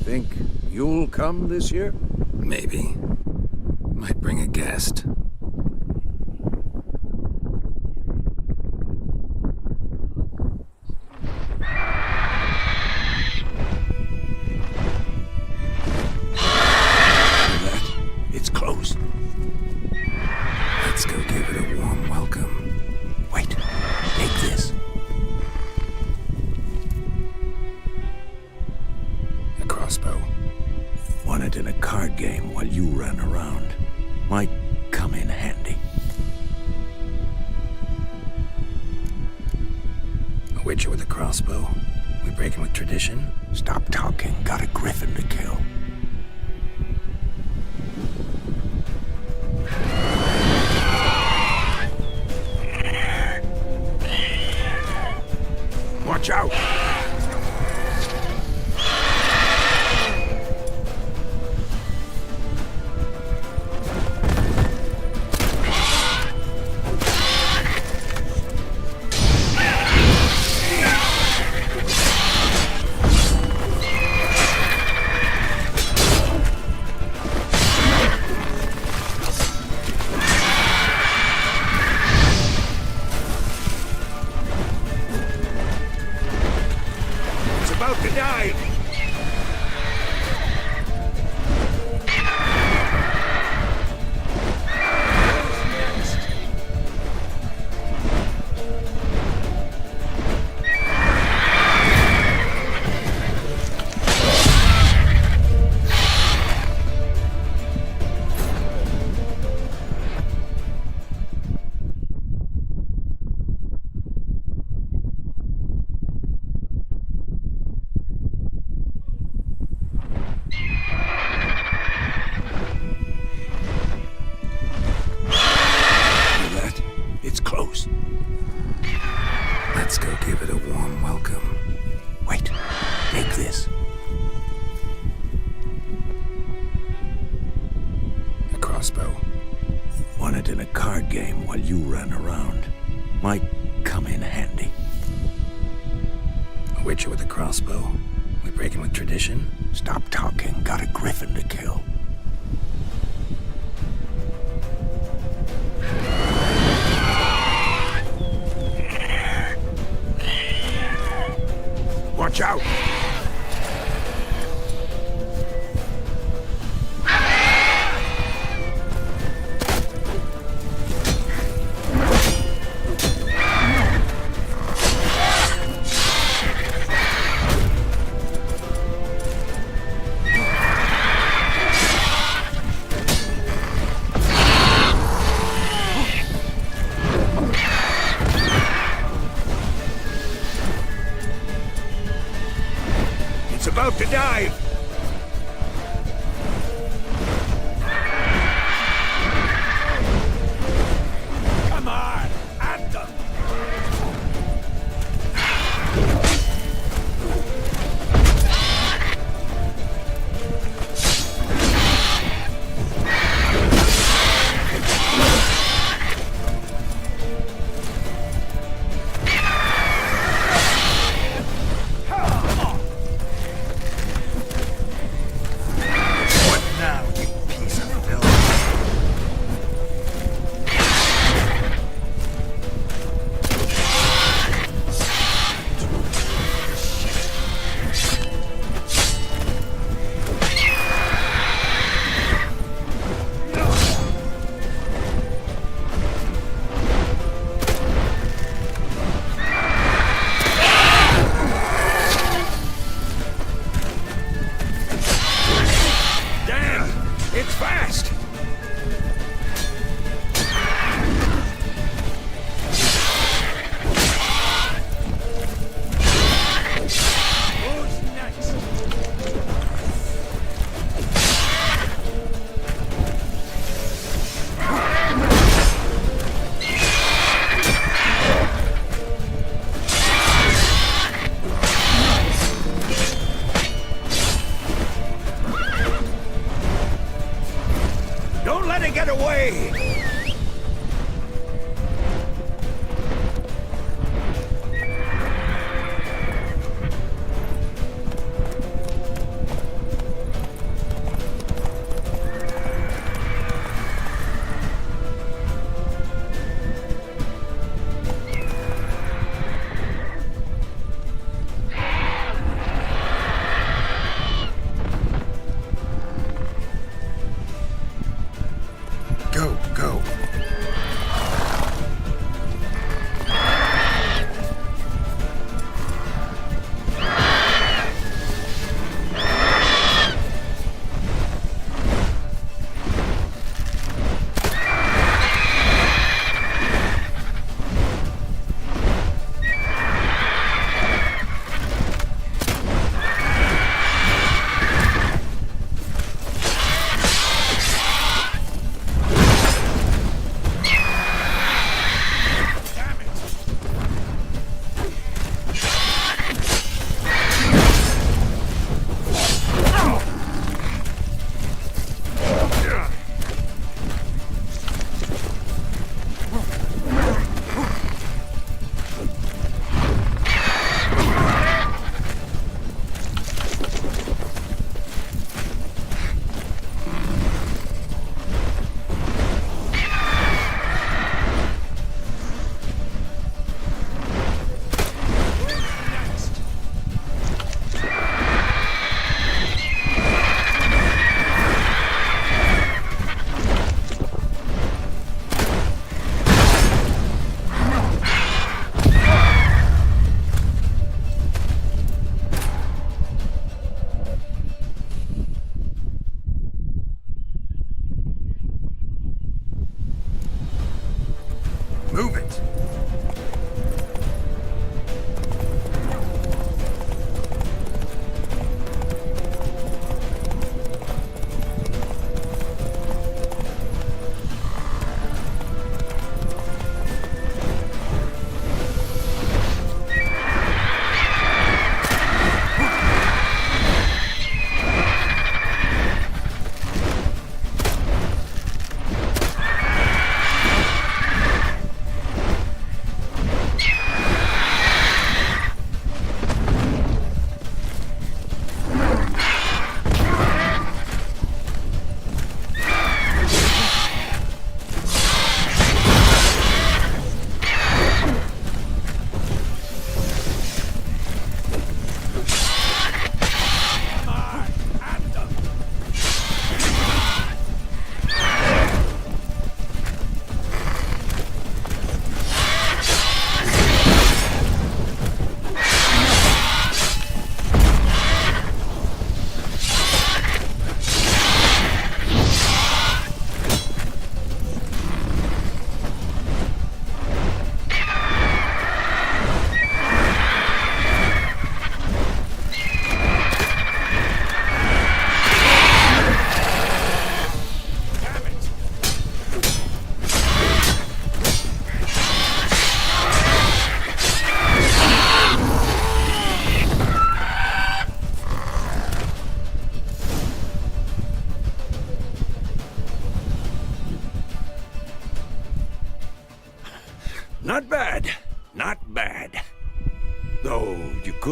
think you'll come this year? Maybe. Might bring a guest. It's close. Let's go give it a warm welcome. Wait, take this. A crossbow. it in a card game while you ran around. Might come in handy. A witcher with a crossbow. We breaking with tradition? Stop talking. Got a griffin to kill. Watch out! About to die! Close. Let's go give it a warm welcome. Wait. Take this. A crossbow. Won it in a card game while you ran around. Might come in handy. A witcher with a crossbow. We breaking with tradition? Stop talking. Got a griffin to kill. Watch out! It's about to dive! Come on! At them!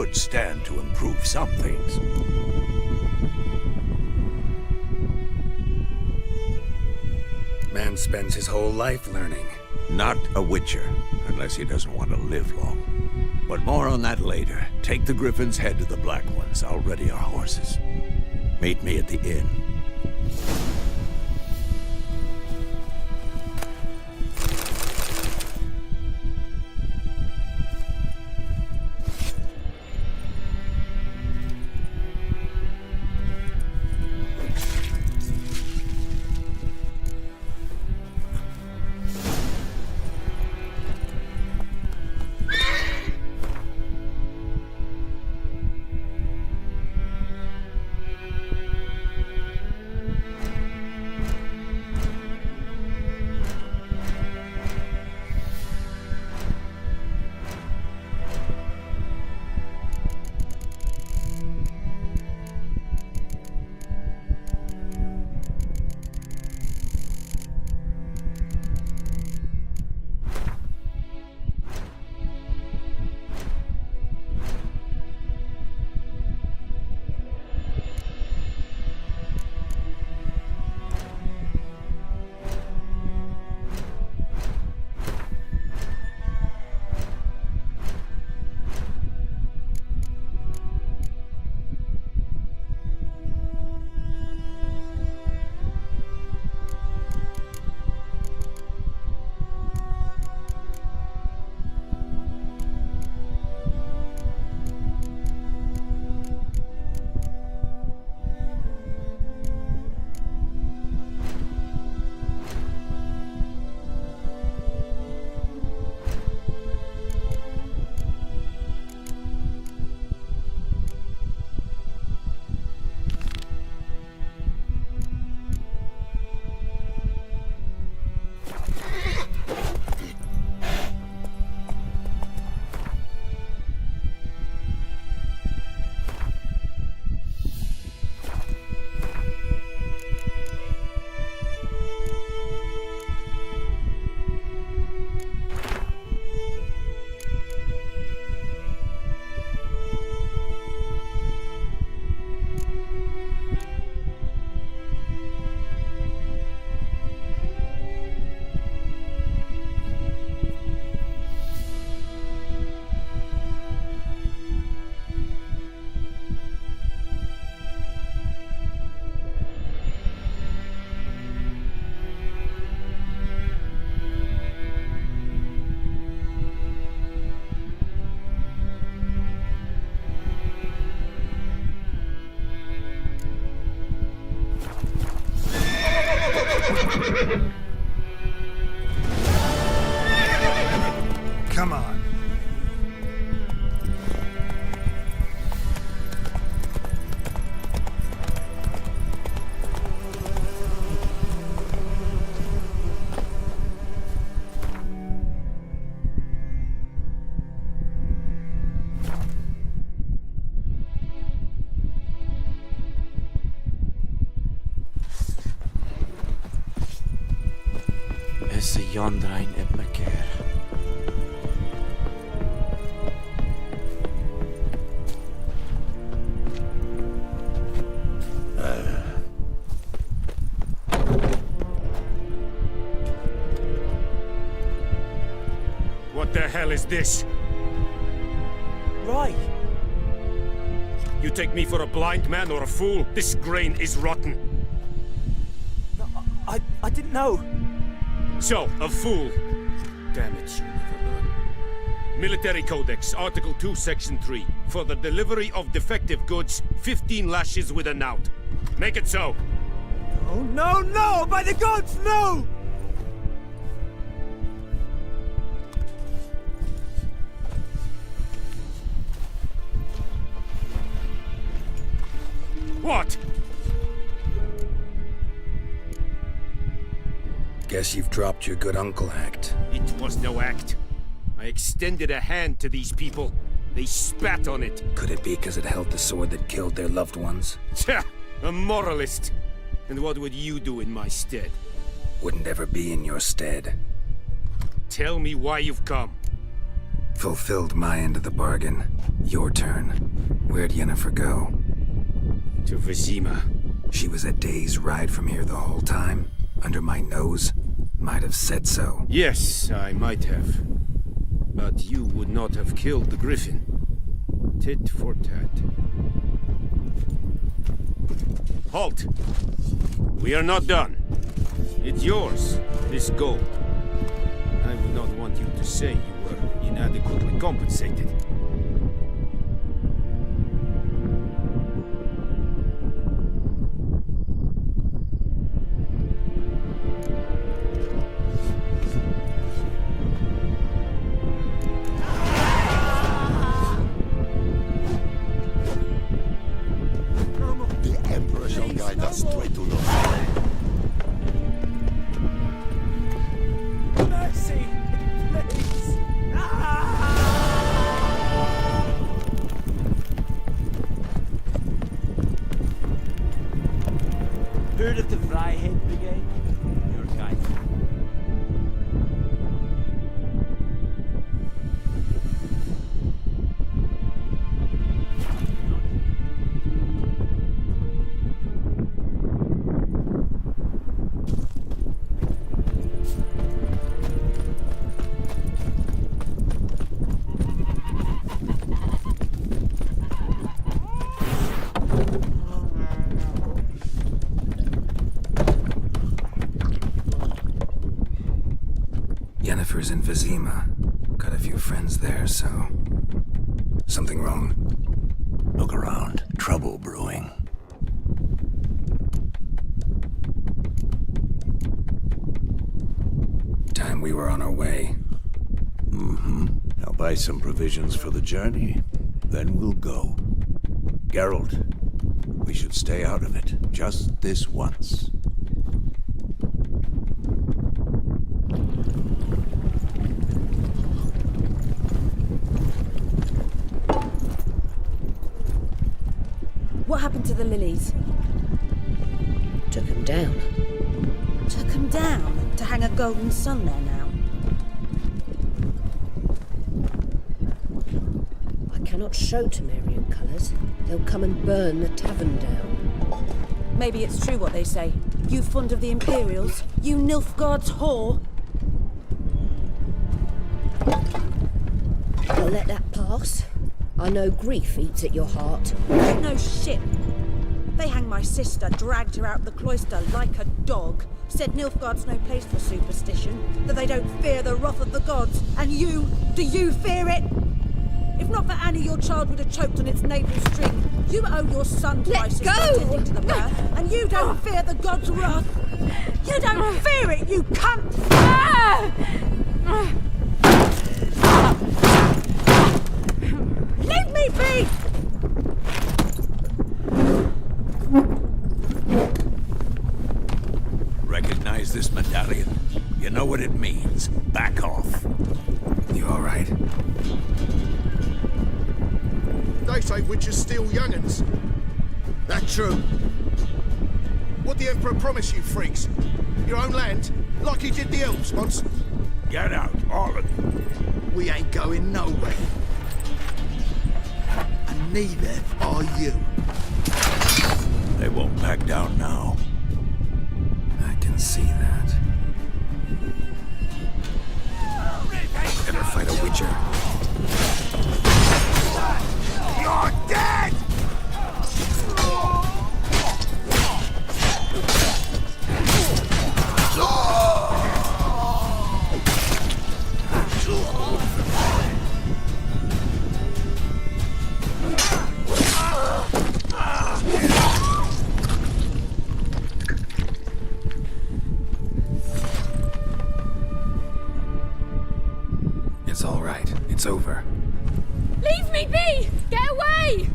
should stand to improve some things. Man spends his whole life learning. Not a Witcher, unless he doesn't want to live long. But more on that later. Take the Griffin's head to the Black Ones. I'll ready our horses. Meet me at the inn. Come on. Is a Yondrain Ibmaker. What the hell is this? Right. You take me for a blind man or a fool? This grain is rotten. No, I didn't know. So, a fool. Damn it, you never learn. Military Codex, Article 2, Section 3. For the delivery of defective goods, 15 lashes with a knout. Make it so. Oh, no, no! By the gods, no! What? Guess you've dropped your good uncle act. It was no act. I extended a hand to these people. They spat on it. Could it be because it held the sword that killed their loved ones? Tja, a moralist. And what would you do in my stead? Wouldn't ever be in your stead. Tell me why you've come. Fulfilled my end of the bargain. Your turn. Where'd Yennefer go? To Vizima. She was a day's ride from here the whole time? Under my nose? Might have said so. Yes, I might have. But you would not have killed the griffin. Tit for tat. Halt! We are not done. It's yours, this gold. I would not want you to say you were inadequately compensated. The Emperor shall guide us straight to the fire. Mercy! Please! Heard of the Fryhead Brigade? Your guide. Yennefer's in Vizima. Got a few friends there, so... Something wrong? Look around. Trouble brewing. Time we were on our way. I'll buy some provisions for the journey. Then we'll go. Geralt, we should stay out of it. Just this once. What happened to the lilies? Took him down. Took them down to hang a golden sun there now. I cannot show Temerian colours. They'll come and burn the tavern down. Maybe it's true what they say. You fond of the Imperials? You Nilfgaard's whore? I'll let that pass. I know grief eats at your heart. You know shit. They hanged my sister, dragged her out the cloister like a dog. Said Nilfgaard's no place for superstition, that they don't fear the wrath of the gods. And you, do you fear it? If not for Annie, your child would have choked on its navel string. You owe your son twice as attending to the birth, and you don't fear the gods' wrath. You don't fear it, you cunt! Leave me be! Recognize this medallion? You know what it means. Back off. You alright? They say witches steal young'uns. That true? What the Emperor promised you, freaks? Your own land? Like he did the elves once? Get out, all of you. We ain't going nowhere. And neither are you. They won't back down now. I can see that. Ever fight a witcher? You're dead! It's all right. It's over. Leave me be! Get away!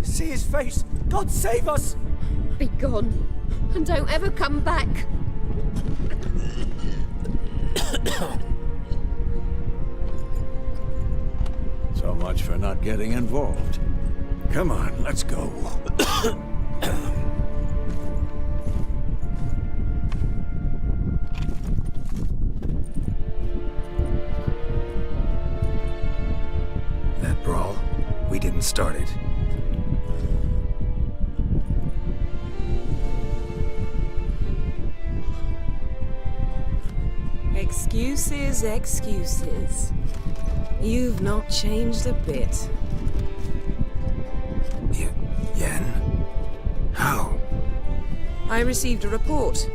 See his face! God save us! Be gone, and don't ever come back. So much for not getting involved. Come on, let's go. we didn't start it. Excuses, excuses. You've not changed a bit. Yen? How? I received a report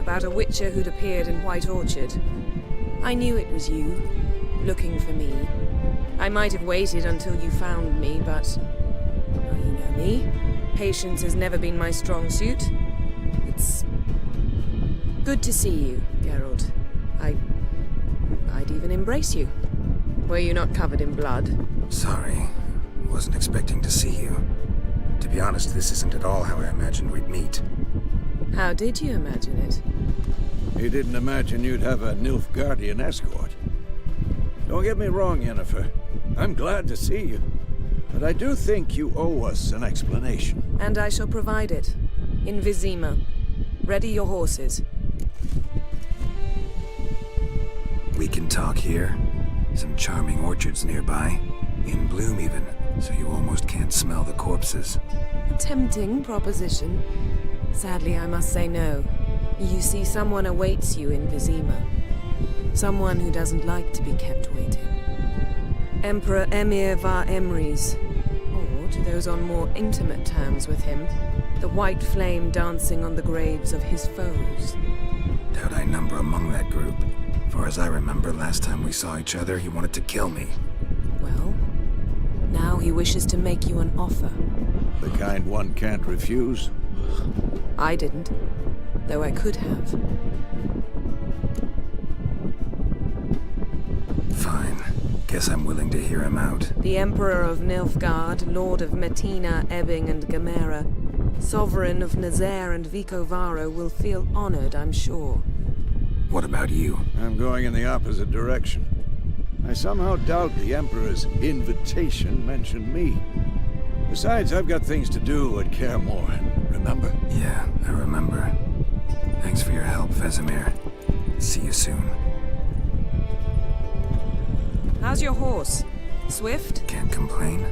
about a witcher who'd appeared in White Orchard. I knew it was you, looking for me. I might have waited until you found me, but... well, you know me. Patience has never been my strong suit. It's... good to see you, Geralt. I'd even embrace you. Were you not covered in blood? Sorry. Wasn't expecting to see you. To be honest, this isn't at all how I imagined we'd meet. How did you imagine it? He didn't imagine you'd have a Nilfgaardian escort. Don't get me wrong, Yennefer. I'm glad to see you. But I do think you owe us an explanation. And I shall provide it. In Vizima. Ready your horses. We can talk here. Some charming orchards nearby. In bloom even, so you almost can't smell the corpses. A tempting proposition. Sadly, I must say no. You see, someone awaits you in Vizima. Someone who doesn't like to be kept waiting. Emperor Emir var Emrys. Or, to those on more intimate terms with him, the white flame dancing on the graves of his foes. Doubt I number among that group. Far as I remember, last time we saw each other, he wanted to kill me. Well, now he wishes to make you an offer. The kind one can't refuse? I didn't, though I could have. Fine. Guess I'm willing to hear him out. The Emperor of Nilfgaard, Lord of Metina, Ebbing and Gamera, Sovereign of Nazaire and Vicovaro will feel honored, I'm sure. What about you? I'm going in the opposite direction. I somehow doubt the Emperor's invitation mentioned me. Besides, I've got things to do at Kaer Morhen, remember? Yeah, I remember. Thanks for your help, Vesemir. See you soon. How's your horse? Swift? Can't complain.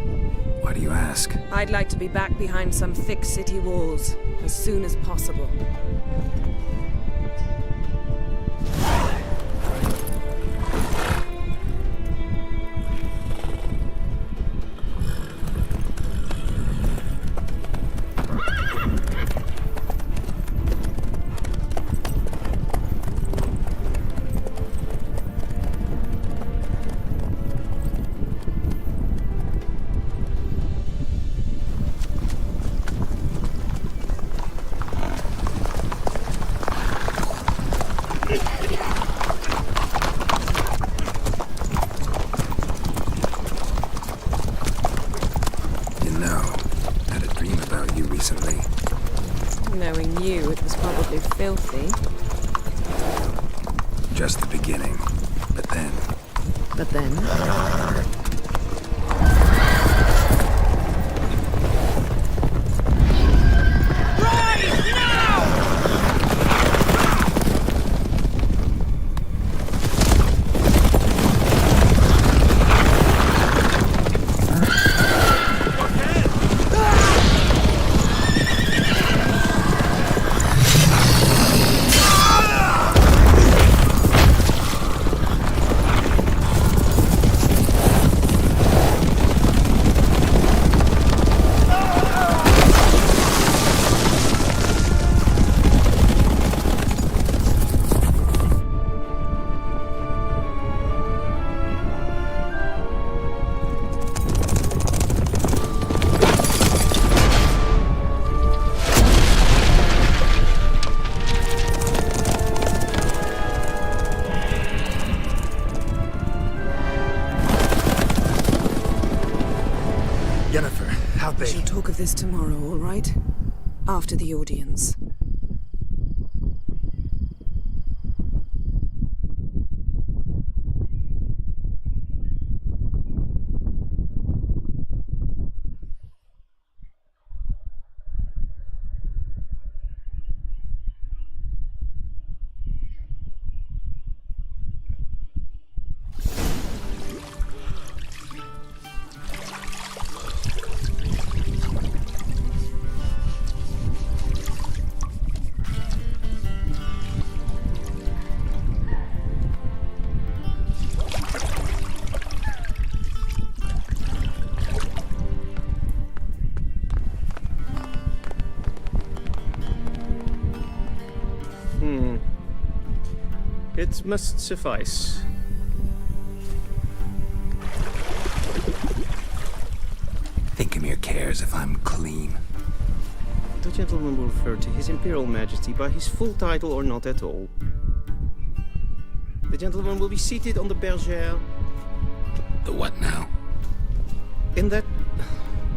Why do you ask? I'd like to be back behind some thick city walls as soon as possible. Knowing you, it was probably filthy. Just the beginning. But then... But then? How'd they... We shall talk of this tomorrow, all right? After the audience. That must suffice. Thingomir cares if I'm clean. The gentleman will refer to His Imperial Majesty by his full title or not at all. The gentleman will be seated on the bergère. The what now? In that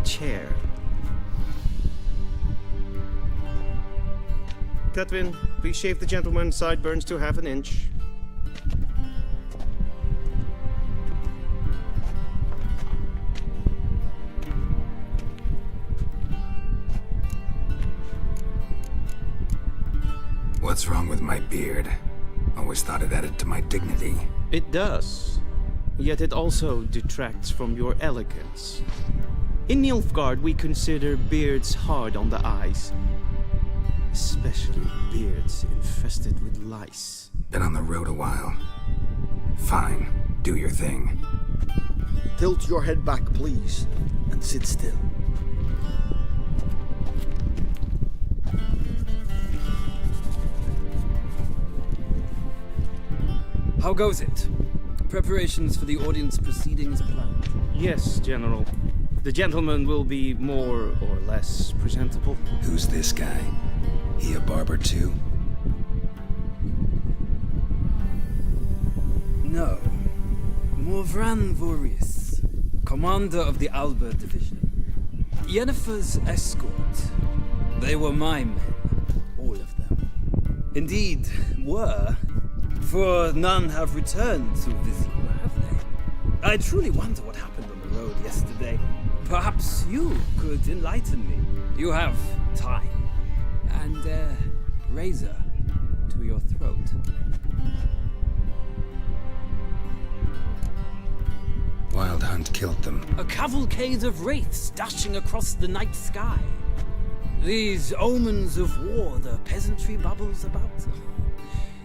chair. Cutwin, please shave the gentleman's sideburns to ½ inch. What's wrong with my beard? Always thought it added to my dignity. It does. Yet it also detracts from your elegance. In Nilfgaard, we consider beards hard on the eyes. Especially beards infested with lice. Been on the road a while. Fine, do your thing. Tilt your head back, please, and sit still. How goes it? Preparations for the audience proceedings planned? Yes, General. The gentleman will be more or less presentable. Who's this guy? He a barber too? No. Morvran Vorius, commander of the Alba Division. Yennefer's escort. They were my men, all of them. Indeed, were. For none have returned to visit you, have they? I truly wonder what happened on the road yesterday. Perhaps you could enlighten me. You have time. And a razor to your throat. Wild Hunt killed them. A cavalcade of wraiths dashing across the night sky. These omens of war the peasantry bubbles about.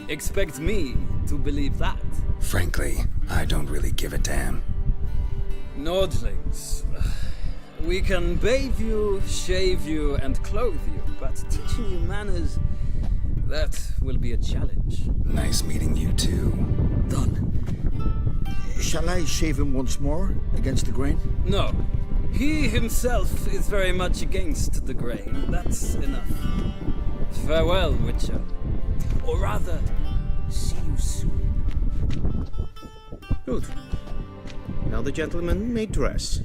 Expect me to believe that. Frankly, I don't really give a damn. Nordlings. We can bathe you, shave you, and clothe you, but teaching you manners, that will be a challenge. Nice meeting you too. Done. Shall I shave him once more, against the grain? No. He himself is very much against the grain. That's enough. Farewell, Witcher. Or rather, see you soon. Good. Now the gentleman may dress.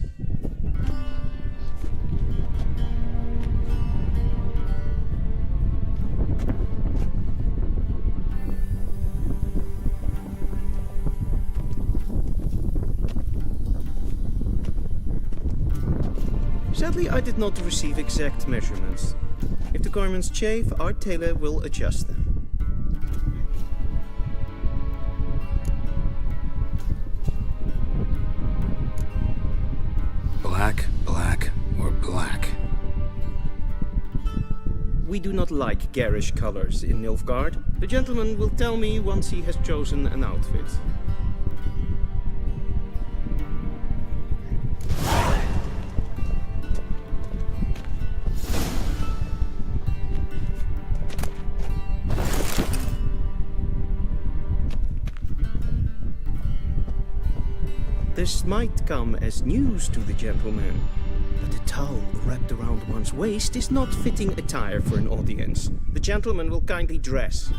Sadly, I did not receive exact measurements. If the garments chafe, our tailor will adjust them. Black, black, or black? We do not like garish colors in Nilfgaard. The gentleman will tell me once he has chosen an outfit. This might come as news to the gentleman, but a towel wrapped around one's waist is not fitting attire for an audience. The gentleman will kindly dress.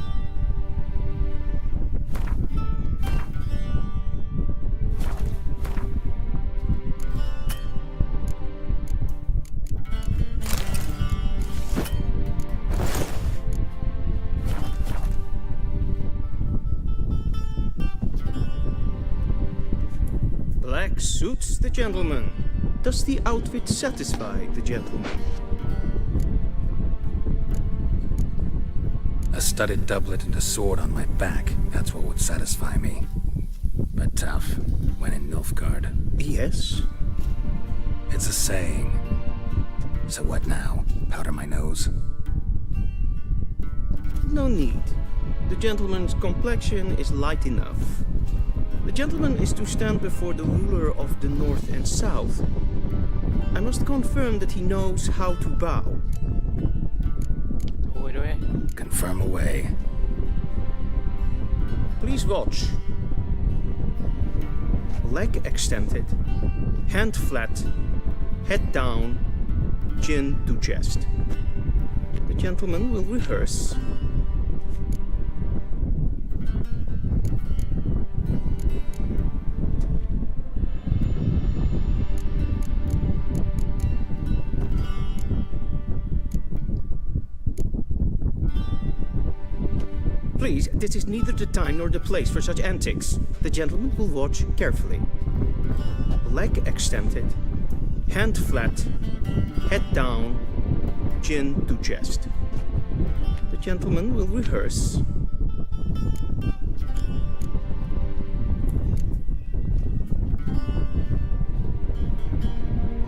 Black suits the gentleman. Does the outfit satisfy the gentleman? A studded doublet and a sword on my back, that's what would satisfy me. But tough, when in Nilfgaard. Yes. It's a saying. So what now? Powder my nose? No need. The gentleman's complexion is light enough. The gentleman is to stand before the ruler of the North and South. I must confirm that he knows how to bow. Confirm away. Please watch. Leg extended, hand flat, head down, chin to chest. The gentleman will rehearse. Please, this is neither the time nor the place for such antics. The gentleman will watch carefully. Leg extended, hand flat, head down, chin to chest. The gentleman will rehearse.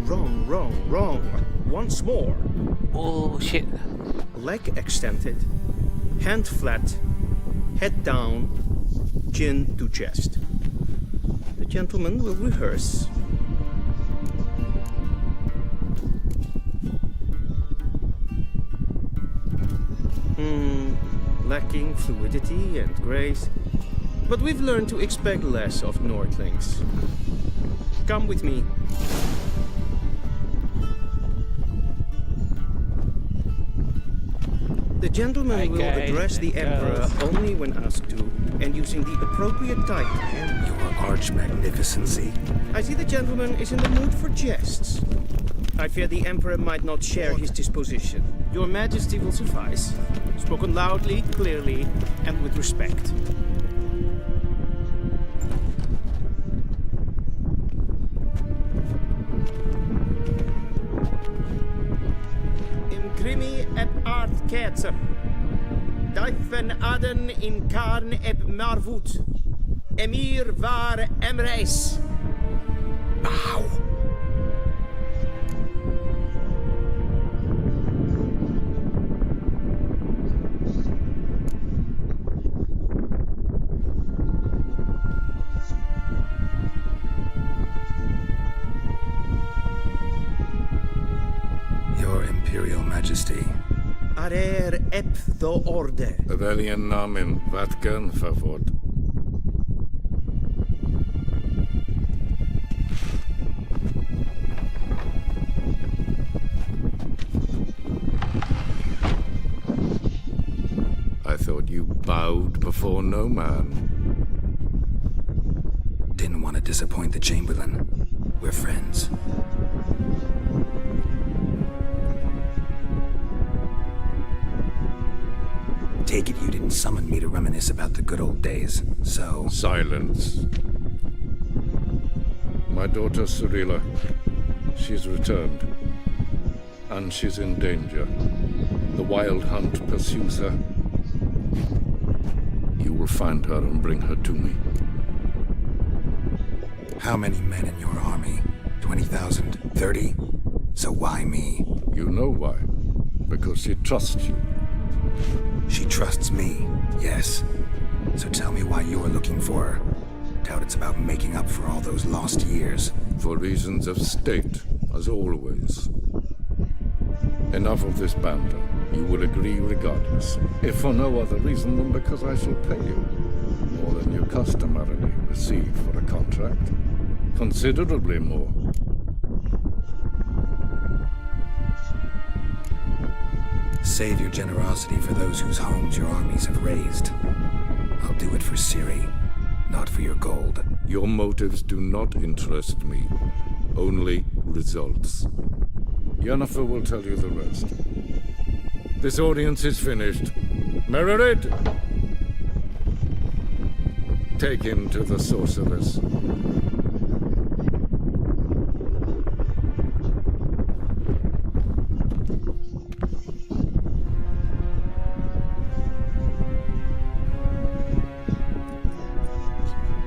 Wrong, wrong, wrong. Once more. Oh, shit. Leg extended, hand flat, head down, chin to chest. The gentleman will rehearse. Lacking fluidity and grace. But we've learned to expect less of Nordlings. Come with me. The gentleman will address the Emperor only when asked to, and using the appropriate title. Your Arch-Magnificency. I see the gentleman is in the mood for jests. I fear the Emperor might not share his disposition. Your Majesty will suffice. Spoken loudly, clearly, and with respect. Imprimi eb art ketzer. Dijfen aden in karn eb marvut. Emir var emreis. Bow. Imperial Majesty. Arer ep do orde. Velian namen, vatken favort. I thought you bowed before no man. Didn't want to disappoint the Chamberlain. We're friends. Take it you didn't summon me to reminisce about the good old days, so... Silence. My daughter Cyrilla, she's returned. And she's in danger. The Wild Hunt pursues her. You will find her and bring her to me. How many men in your army? 20,000? 30? So why me? You know why. Because she trusts you. She trusts me, yes. So tell me why you're looking for her. Doubt it's about making up for all those lost years. For reasons of state, as always. Enough of this banter. You will agree regardless. If for no other reason than because I shall pay you. More than you customarily receive for a contract. Considerably more. Save your generosity for those whose homes your armies have razed. I'll do it for Ciri, not for your gold. Your motives do not interest me. Only results. Yennefer will tell you the rest. This audience is finished. Mererid! Take him to the sorceress.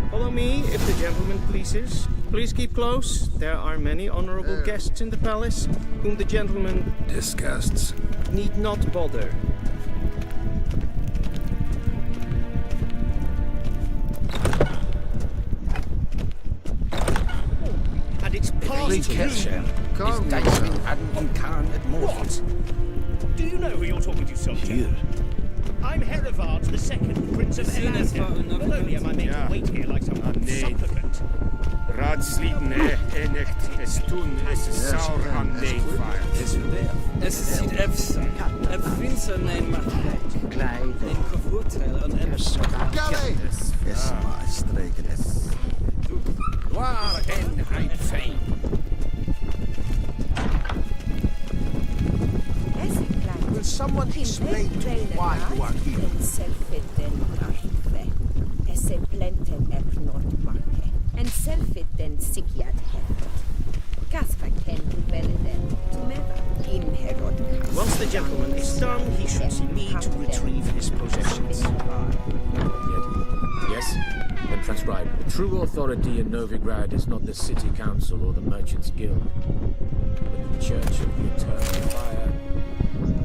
Follow me, if the gentleman pleases. Please keep close. There are many honorable guests in the palace, whom the gentleman... disgusts. ...need not bother. And it's past you. Do you know who you're talking to, soldier? Here. I'm Herivard II, Prince of Elasir. Well, only am I made to wait here like some supplicant. Radsliten enecht es tun es saur an neefire. Es ziet efsa. Finster neem maar. Een gevoortel aan Emerson. Is maar streken. Waar en hij fijn. Will someone explain to me why you are here? En selfitten sikiat herod. Kasper ken velden together in herod. Once the gentleman is done, he should see me to retrieve his possessions. Yes? Then transcribe. The true authority in Novigrad is not the city council or the merchants' guild, but the church of the eternal fire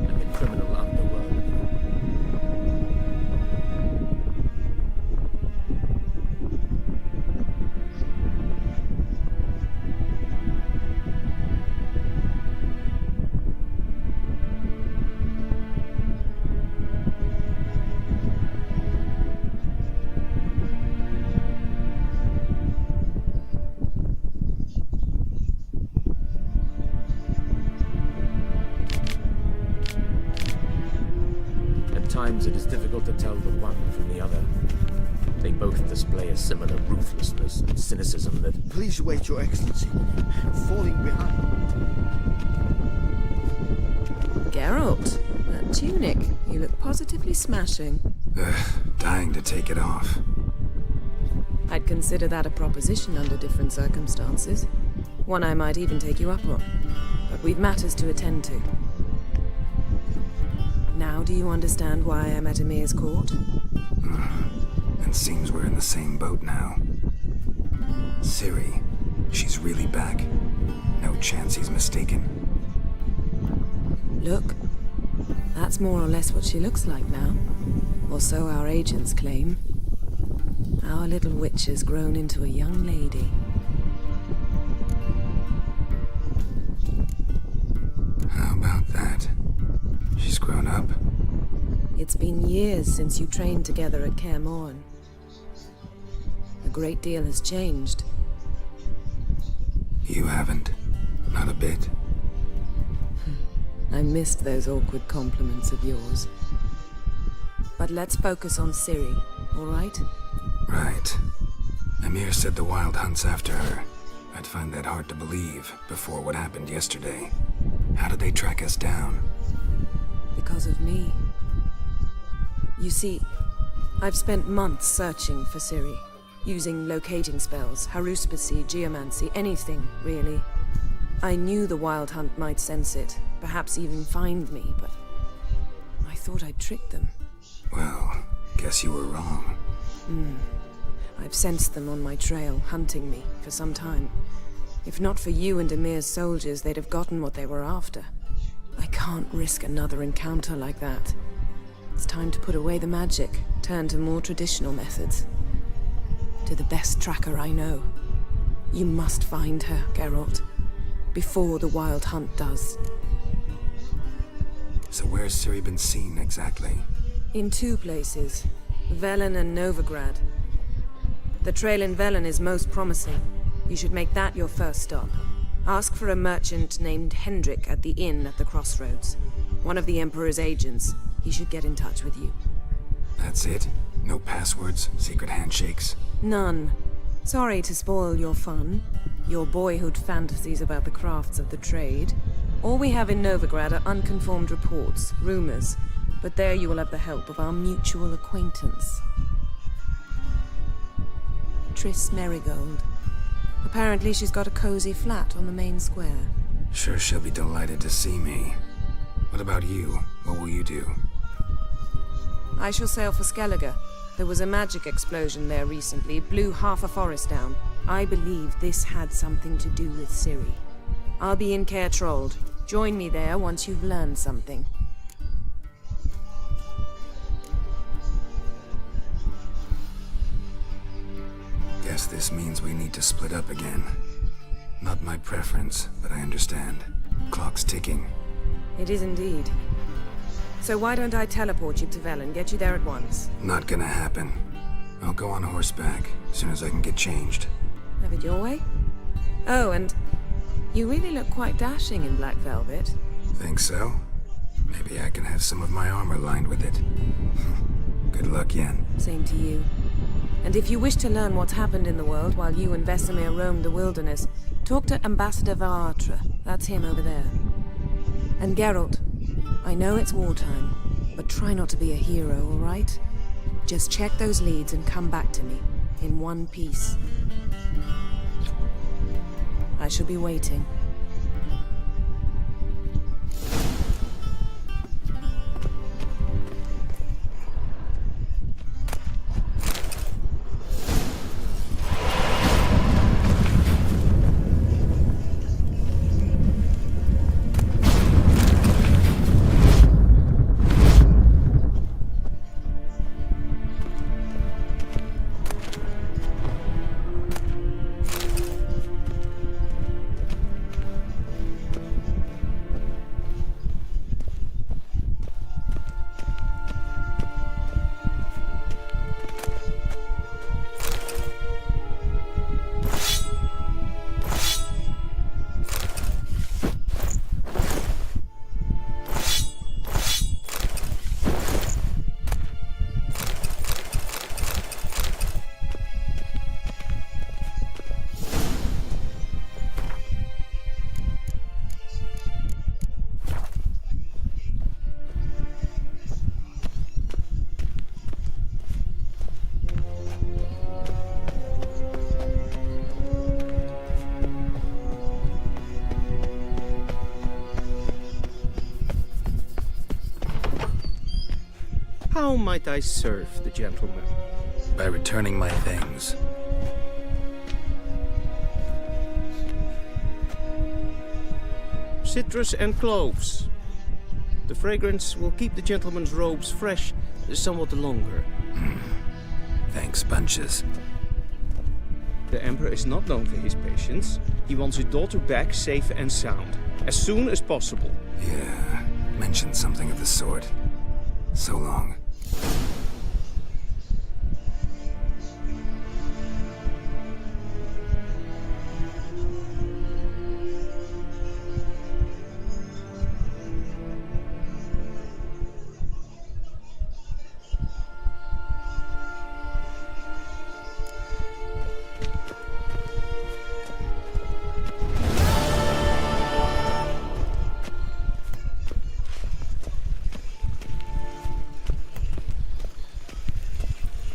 and the criminal underworld. It is difficult to tell the one from the other. They both display a similar ruthlessness and cynicism that... Please wait, Your Excellency. I'm falling behind. Geralt, that tunic. You look positively smashing. Dying to take it off. I'd consider that a proposition under different circumstances. One I might even take you up on. But we've matters to attend to. Now do you understand why I'm at Emir's court? And seems we're in the same boat now. Ciri, she's really back. No chance he's mistaken. Look, that's more or less what she looks like now. Or so our agents claim. Our little witch has grown into a young lady. How about that? She's grown up. It's been years since you trained together at Kaer Morhen. A great deal has changed. You haven't. Not a bit. I missed those awkward compliments of yours. But let's focus on Ciri, all right? Right. Emir said the Wild Hunt's after her. I'd find that hard to believe before what happened yesterday. How did they track us down? Because of me. You see, I've spent months searching for Ciri, using locating spells, haruspicy, geomancy, anything, really. I knew the Wild Hunt might sense it, perhaps even find me, but I thought I'd tricked them. Well, guess you were wrong. I've sensed them on my trail, hunting me, for some time. If not for you and Emir's soldiers, they'd have gotten what they were after. I can't risk another encounter like that. It's time to put away the magic, turn to more traditional methods. To the best tracker I know. You must find her, Geralt. Before the Wild Hunt does. So where's Ciri been seen, exactly? In two places. Velen and Novigrad. The trail in Velen is most promising. You should make that your first stop. Ask for a merchant named Hendrik at the inn at the crossroads. One of the Emperor's agents. He should get in touch with you. That's it? No passwords? Secret handshakes? None. Sorry to spoil your fun. Your boyhood fantasies about the crafts of the trade. All we have in Novigrad are unconfirmed reports, rumors. But there you will have the help of our mutual acquaintance. Triss Merigold. Apparently she's got a cozy flat on the main square. Sure she'll be delighted to see me. What about you? What will you do? I shall sail for Skellige. There was a magic explosion there recently, blew half a forest down. I believe this had something to do with Ciri. I'll be in Caer Trold. Join me there once you've learned something. Guess this means we need to split up again. Not my preference, but I understand. Clock's ticking. It is indeed. So why don't I teleport you to Velen, get you there at once? Not gonna happen. I'll go on horseback as soon as I can get changed. Have it your way? Oh, and you really look quite dashing in black velvet. Think so? Maybe I can have some of my armor lined with it. Good luck, Yen. Same to you. And if you wish to learn what's happened in the world while you and Vesemir roamed the wilderness, talk to Ambassador Wicther. That's him over there. And Geralt, I know it's wartime, but try not to be a hero, all right? Just check those leads and come back to me, in one piece. I shall be waiting. How might I serve the gentleman? By returning my things. Citrus and cloves. The fragrance will keep the gentleman's robes fresh somewhat longer. Thanks, bunches. The Emperor is not known for his patience. He wants his daughter back safe and sound, as soon as possible. Yeah, mentioned something of the sort. So long.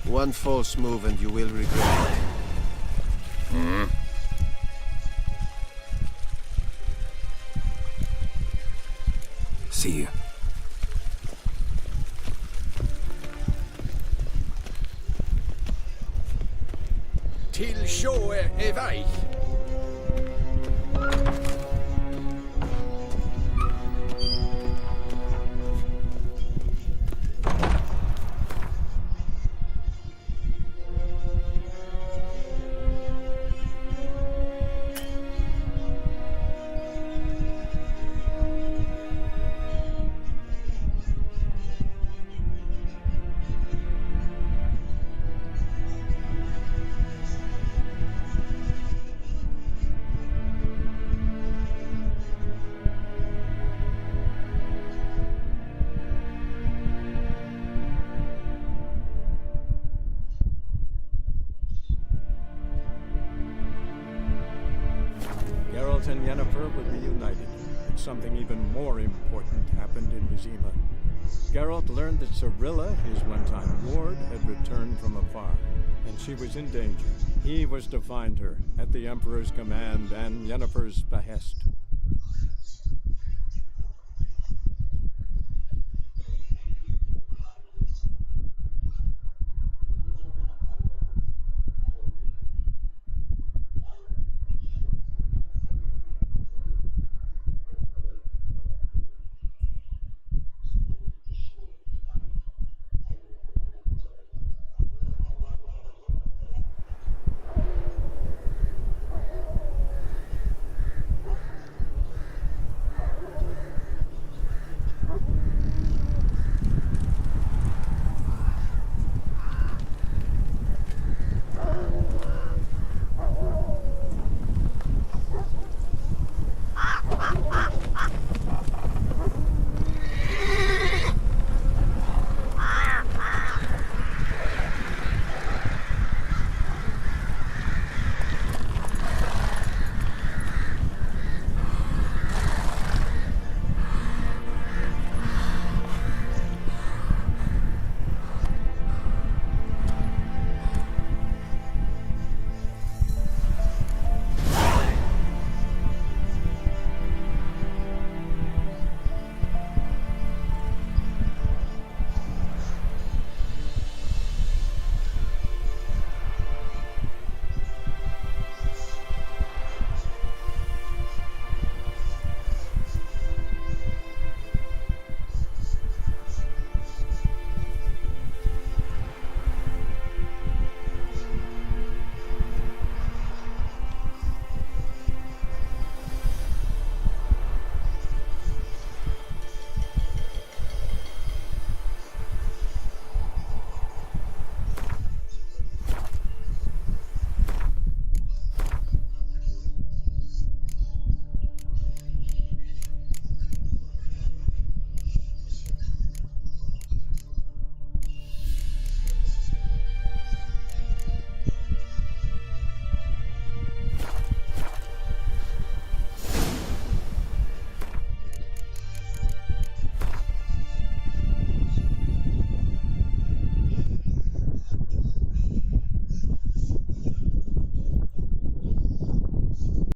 One false move and you will regret it. See you. Till sjå är väg. Geralt and Yennefer were reunited, but something even more important happened in Vizima. Geralt learned that Cirilla, his one-time ward, had returned from afar, and she was in danger. He was to find her, at the Emperor's command and Yennefer's behest.